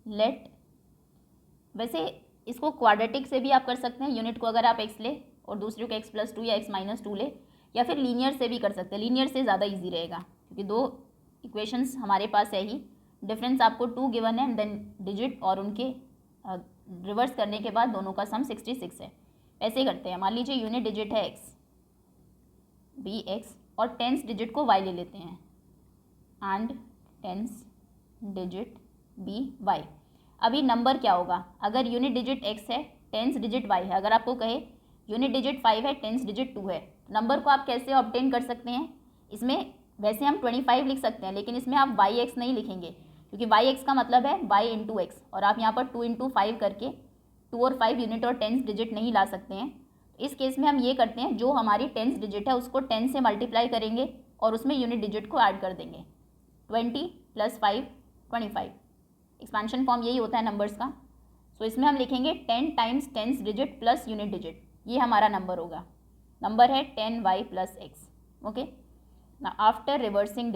S1: लेट, वैसे इसको क्वाड्रेटिक से भी आप कर सकते हैं, यूनिट को अगर आप x ले और दूसरे को x+2 या x-2 ले, या फिर लीनियर से भी कर सकते हैं, लीनियर से ज़्यादा इजी रहेगा क्योंकि 2 इक्वेशंस हमारे पास है ही, डिफरेंस आपको 2 गिवन है एंड देन डिजिट और उनके रिवर्स करने के बाद दोनों का सम 66 है। ऐसे करते हैं, मान लीजिए यूनिट डिजिट है x, bx, और टेंस डिजिट को y ले लेते हैं एंड टेंस डिजिट by। अभी नंबर क्या होगा, अगर यूनिट डिजिट x है, टेंस डिजिट y है, अगर आपको कहे यूनिट डिजिट 5 है, टेंस डिजिट 2 है, नंबर को आप कैसे ऑब्टेन कर सकते हैं, इसमें वैसे हम 25 लिख सकते हैं, लेकिन इसमें आप yx नहीं लिखेंगे क्योंकि yx का मतलब है y इंटू एक्स, और आप यहाँ पर 2 इंटू 5 करके 2 और 5 यूनिट और टेंस डिजिट नहीं ला सकते हैं। इस केस में हम ये करते हैं, जो हमारी टेंस डिजिट है उसको 10 से मल्टीप्लाई करेंगे और उसमें यूनिट डिजिट को ऐड कर देंगे, 20 + 5 25। एक्सपेंशन फॉर्म यही होता है नंबर्स का। सो इसमें हम लिखेंगे 10 times tens digit plus unit digit, ये हमारा नंबर होगा, नंबर है 10y + x। ओके, ना आफ्टर रिवर्सिंग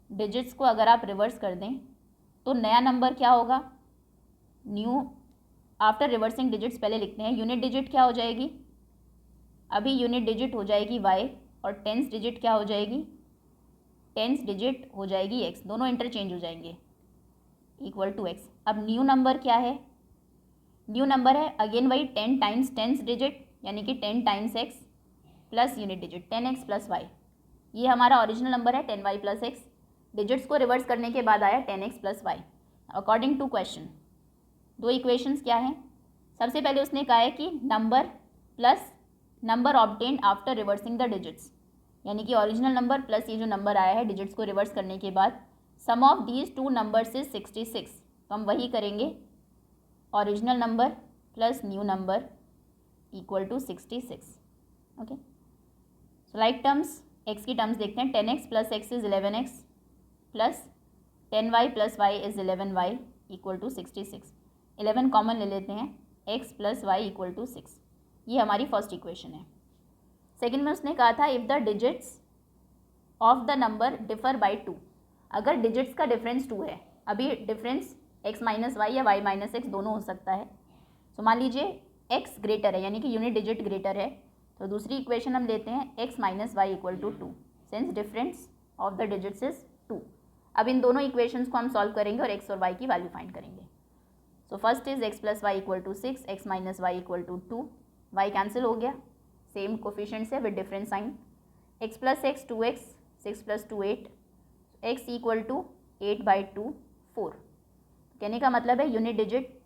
S1: डिजिट्स को अगर आप रिवर्स कर दें तो नया नंबर क्या होगा, न्यू, आफ्टर रिवर्सिंग डिजिट्स पहले लिखते हैं, यूनिट डिजिट क्या हो जाएगी, अभी यूनिट डिजिट हो जाएगी y, और टेंस डिजिट क्या हो जाएगी, टेंस डिजिट हो जाएगी x, दोनों इंटरचेंज हो जाएंगे, इक्वल टू x। अब न्यू नंबर क्या है, न्यू नंबर है अगेन वही 10 टाइम्स टेंस डिजिट यानी कि 10 times x plus unit digit 10x + y, ये हमारा ओरिजिनल नंबर है 10y + x, डिजिट्स को रिवर्स करने के बाद आया 10x + y। According to question, दो इक्वेशंस क्या हैं, सबसे पहले उसने कहा है कि number plus number obtained after reversing the digits, यानी कि ओरिजिनल नंबर प्लस ये जो नंबर आया है डिजिट्स को रिवर्स करने के बाद, sum of these 2 numbers is 66। तो हम वही करेंगे, original number plus new number equal to 66। Okay, so like terms, x की टर्म्स देखते हैं, 10x + x is 11x plus 10y + y is 11y equal to 66। 11 common ले लेते हैं, x + y इक्वल टू 6, ये हमारी फर्स्ट इक्वेशन है। सेकेंड में उसने कहा था if the digits of the number differ by 2, अगर डिजिट्स का डिफरेंस 2 है, अभी डिफरेंस x - y या y - x दोनों हो सकता है। सो मान लीजिए x ग्रेटर है यानी कि यूनिट डिजिट ग्रेटर है, तो दूसरी इक्वेशन हम लेते हैं x - y equal to 2, since difference of the digits is 2। अब इन दोनों इक्वेशंस को हम सॉल्व करेंगे और x और y की वैल्यू फाइंड करेंगे। So first is x + y equal to 6, x - y equal to 2, y cancel हो गया, सेम कोफिशिएंट से with different sign, x + x 2x, 6 + 2 8, x equal to 8/2 4। कहने का मतलब है unit digit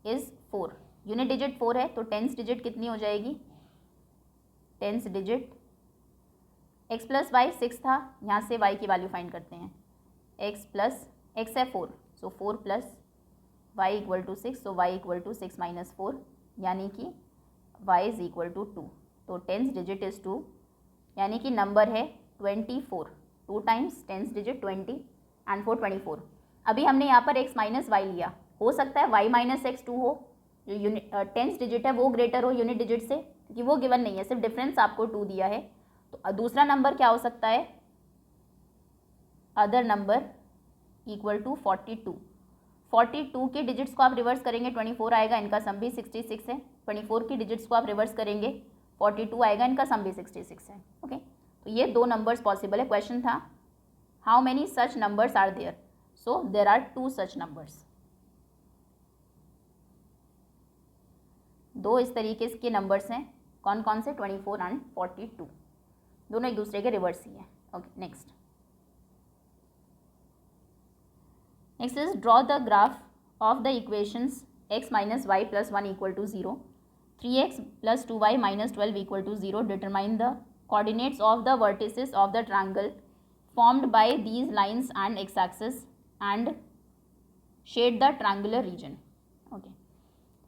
S1: is 4, unit digit 4 है तो टेंस डिजिट कितनी हो जाएगी, tens digit x plus y 6 था, यहाँ से y की वैल्यू फाइंड करते हैं। x है 4, so 4 plus y equal to 6, so y equal to 6 minus 4, यानी कि y इज़ इक्वल टू 2। तो टेंस डिजिट इज़ 2, यानी कि नंबर है 24। 2 टाइम्स टेंस डिजिट 20 एंड 4 24। अभी हमने यहाँ पर x माइनस वाई लिया, हो सकता है y माइनस एक्स 2 हो, जो यूनिट टेंस डिजिट है वो ग्रेटर हो यूनिट डिजिट से, क्योंकि वो गिवन नहीं है, सिर्फ डिफरेंस आपको 2 दिया है। तो दूसरा नंबर क्या हो सकता है, अदर नंबर इक्वल टू 42। 42 के डिजिट्स को आप रिवर्स करेंगे 24 आएगा, इनका सम भी 66 है। 24 की डिजिट्स को आप रिवर्स करेंगे 42 आएगा, इनका सम भी 66 है। ओके, तो ये 2 नंबर्स पॉसिबल है। क्वेश्चन था how many such numbers are there, so there are 2 such numbers. 2 इस तरीके के नंबर्स हैं, कौन कौन से, 24 एंड 42, दोनों एक दूसरे के रिवर्स ही हैं। Okay, next is draw the graph of the equations x minus y plus 1 equal to 0, 3x plus 2y minus 12 equal to 0, determine the coordinates of the vertices of the triangle formed by these lines and x axis and shade the triangular region. Okay,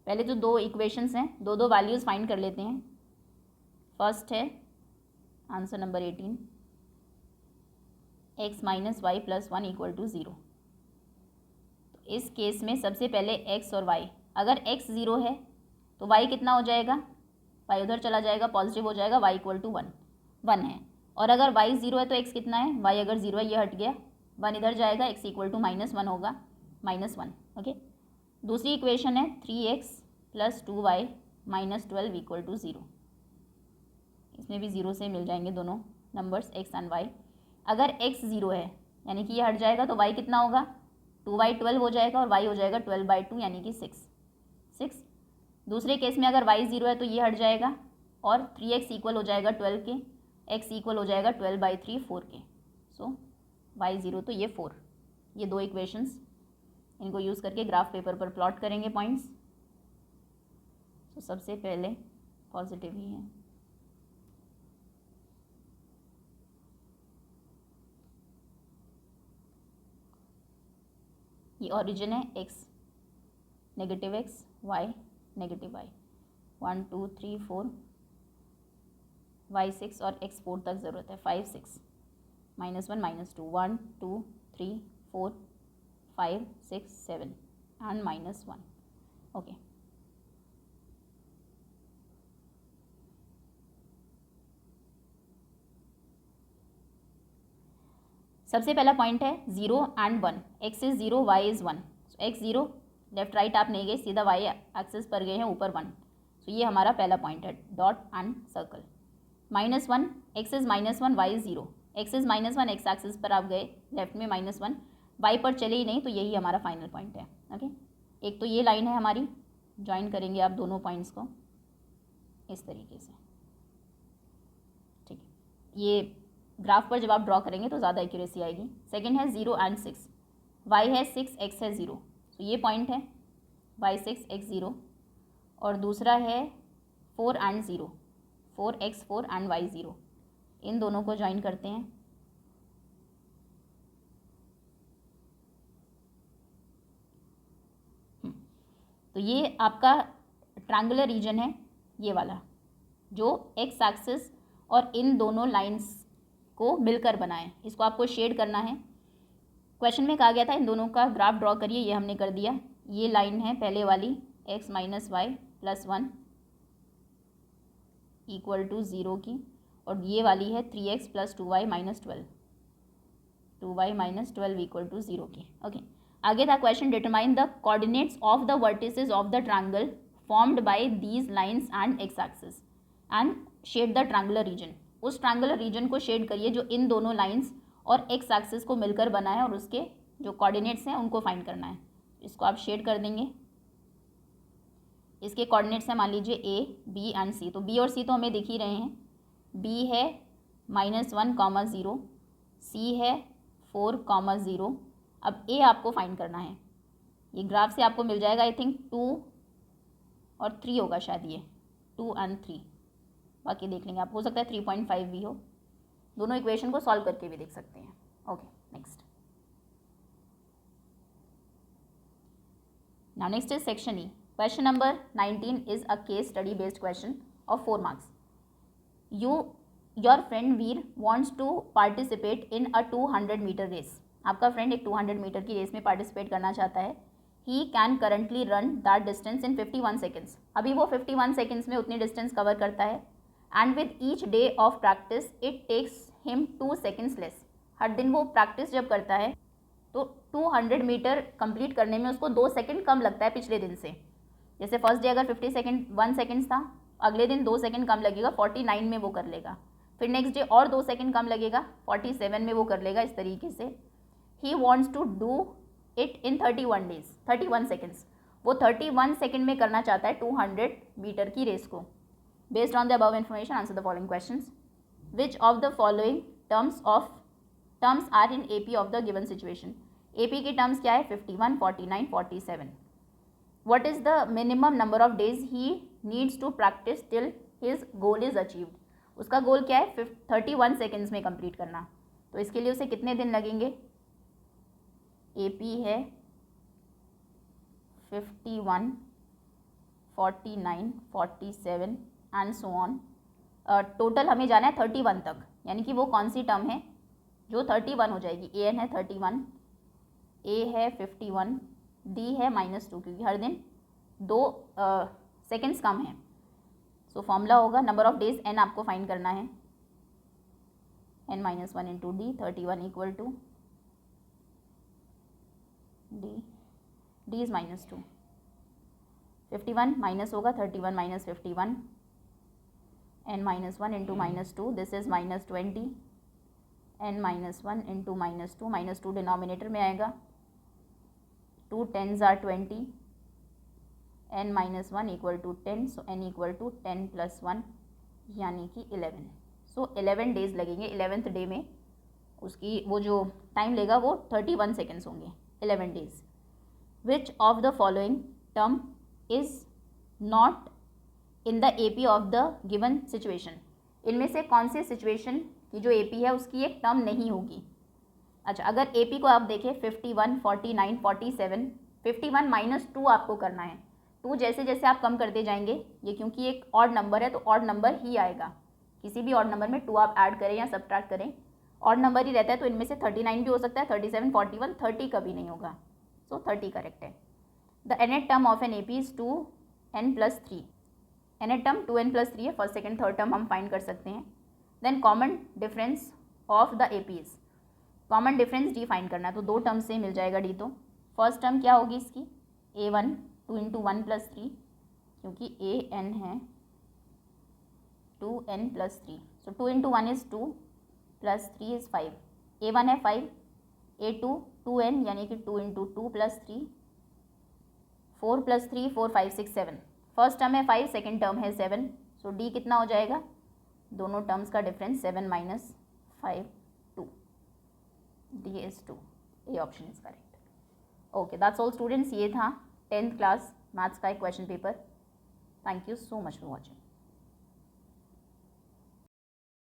S1: पहले तो 2 इक्वेशंस हैं, दो वैल्यूज़ फाइंड कर लेते हैं। फर्स्ट है answer number 18, x minus y plus 1 equal to 0। तो इस केस में सबसे पहले x और y, अगर x 0 है तो y कितना हो जाएगा, y उधर चला जाएगा, पॉजिटिव हो जाएगा, y इक्वल टू 1 है। और अगर y 0 है तो x कितना है, y अगर 0 है ये हट गया, 1 इधर जाएगा, x इक्वल टू -1 होगा, -1। ओके, दूसरी इक्वेशन है 3x plus 2y minus 12 equal to 0। इसमें भी 0 से मिल जाएंगे दोनों नंबर्स x एंड y। अगर x 0 है यानी कि ये हट जाएगा, तो y कितना होगा, 2y 12 हो जाएगा, और y हो जाएगा 12/2 यानी कि 6। दूसरे केस में अगर y 0 है तो ये हट जाएगा, और 3x इक्वल हो जाएगा 12 के, x इक्वल हो जाएगा 12/3 4 के। सो y 0 तो ये 4। ये 2 इक्वेशंस, इनको यूज़ करके ग्राफ पेपर पर प्लॉट करेंगे पॉइंट्स। तो सबसे पहले पॉजिटिव ही है, ये ओरिजिन है x negative x, y negative y, 1 2 3 4 y 6 और x 4 तक ज़रूरत है, 5 6 -1 -2 1 2 3 4 5 6 7 एंड -1। ओके, सबसे पहला पॉइंट है 0 and 1, x is 0 y is 1। x 0, left right आप नहीं गए, सीधा y एक्सिस पर गए हैं, ऊपर 1। सो ये हमारा पहला पॉइंट है, dot and circle. -1, x is -1 y is 0, x is -1 x axis पर आप गए, लेफ्ट में -1, y पर चले ही नहीं, तो यही हमारा फाइनल पॉइंट है। ओके, एक तो ये लाइन है हमारी, ज्वाइन करेंगे आप दोनों पॉइंट्स को इस तरीके से। ठीक है, ये ग्राफ पर जब आप ड्रॉ करेंगे तो ज़्यादा एक्यूरेसी आएगी। सेकंड है 0 एंड 6, y है 6 x है 0, तो ये पॉइंट है y 6 x 0। और दूसरा है 4 एंड 0, 4x 4 एंड y 0, इन दोनों को ज्वाइन करते हैं। तो ये आपका ट्रायंगुलर रीजन है, ये वाला जो x एक्सिस और इन दोनों लाइंस को मिलकर बनाए, इसको आपको शेड करना है। क्वेश्चन में कहा गया था इन दोनों का ग्राफ ड्रॉ करिए, ये हमने कर दिया। ये लाइन है पहले वाली x minus y plus 1 equal to 0 की, और ये वाली है 3x plus 2y minus 12, 2y minus 12 equal to 0 की। ओके, आगे था question, determine the coordinates of the vertices of the triangle formed by these lines and x axis and shade the triangular region. उस ट्रायंगुलर रीजन को शेड करिए जो इन दोनों लाइंस और एक्स एक्सिस को मिलकर बना है, और उसके जो कोऑर्डिनेट्स हैं उनको फाइंड करना है। इसको आप शेड कर देंगे। इसके कोऑर्डिनेट्स हैं, मान लीजिए a, b एंड c। तो b और c तो हमें दिख ही रहे हैं। b है -1, 0, c है 4, 0। अब a आपको फाइंड करना है। ये ग्राफ से आपको मिल जाएगा, आई थिंक 2 और 3 होगा शायद, ये 2 एंड 3, बाकी देख लेंगे आप, हो सकता है 3.5 भी हो। दोनों इक्वेशन को सॉल्व करके भी देख सकते हैं। Okay, next. Now next is section E. Question number 19 is a case study based question of 4 marks. Your friend Veer wants to participate in a 200 metre race. आपका फ्रेंड एक 200 मीटर की रेस में पार्टिसिपेट करना चाहता है। He can currently run that distance in 51 seconds. अभी वो 51 सेकेंड्स में उतनी डिस्टेंस कवर करता है। And with each day of practice it takes him 2 seconds less. हर दिन वो प्रैक्टिस जब करता है तो 200 मीटर कंप्लीट करने में उसको 2 सेकेंड कम लगता है पिछले दिन से। जैसे फर्स्ट डे अगर 1 सेकेंड्स था, अगले दिन 2 सेकेंड कम लगेगा, 49 में वो कर लेगा। फिर नेक्स्ट डे और 2 सेकेंड कम लगेगा, 47 में वो कर लेगा। इस तरीके से ही wants to do it in 31 seconds. वो 31 सेकेंड में करना चाहता है 200 मीटर की रेस को। Based on the above information answer the following questions. Which of the following terms are in AP of the given situation. AP की टर्म्स क्या है? 51, 49, 47। What is the minimum number of days he needs to practice till his goal is achieved? उसका गोल क्या है? 31 सेकेंड्स में कंप्लीट करना। तो इसके लिए उसे कितने दिन लगेंगे? AP है 51, 49, 47 एंड सो ऑन। टोटल हमें जाना है 31 तक, यानी कि वो कौन सी टर्म है जो 31 हो जाएगी? AN है 31, A है 51, D है -2, क्योंकि हर दिन 2 सेकेंड्स कम है। सो फॉर्मूला होगा नंबर ऑफ डेज n आपको फाइंड करना है, n-1 into D। 31 equal to D is -2। 51 minus होगा, 31 minus 51, n-1 into -2, this is -20, n-1 into -2 denominator में आएगा। 2 10s are 20, n-1 equal to 10, so n equal to 10 + 1 यानी कि 11। सो 11 डेज लगेंगे। 11th डे में उसकी वो जो टाइम लेगा वो 31 सेकेंड्स होंगे। 11 days. Which of the following term is not in the AP of the given situation. इनमें से कौन सी सिचुएशन की जो AP है उसकी एक टर्म नहीं होगी? अच्छा, अगर AP को आप देखें 51, 49, 47, 51 - 2 आपको करना है। 2 जैसे जैसे आप कम करते जाएंगे, ये क्योंकि एक ऑड नंबर है तो ऑड नंबर ही आएगा। किसी भी ऑड नंबर में 2 आप ऐड करें या सब्ट्रैक्ट करें, ऑड नंबर ही रहता है। तो इनमें से 39 भी हो सकता है, 37, 41, 30 कभी नहीं होगा। सो 30 करेक्ट है। The nth term of an AP is 2n + 3। nth term 2n + 3 है। फर्स्ट सेकेंड थर्ड टर्म हम फाइंड कर सकते हैं। Then common difference of the APs। Common difference D find करना है, तो 2 टर्म से मिल जाएगा D। तो फर्स्ट टर्म क्या होगी इसकी? A1 2 × 1 + 3, क्योंकि AN है 2n + 3। So 2 × 1 is 2 + 3 is 5। A1 है 5, A2 2n यानी कि 2 × 2 + 3, 4 + 3 4 5 6 7। फर्स्ट टर्म है 5, सेकेंड टर्म है 7। सो D कितना हो जाएगा? दोनों टर्म्स का difference 7 - 5 2। D is 2। A option is correct. Okay, that's all students. ये था 10th क्लास मैथ्स का एक question paper. Thank you so much for watching.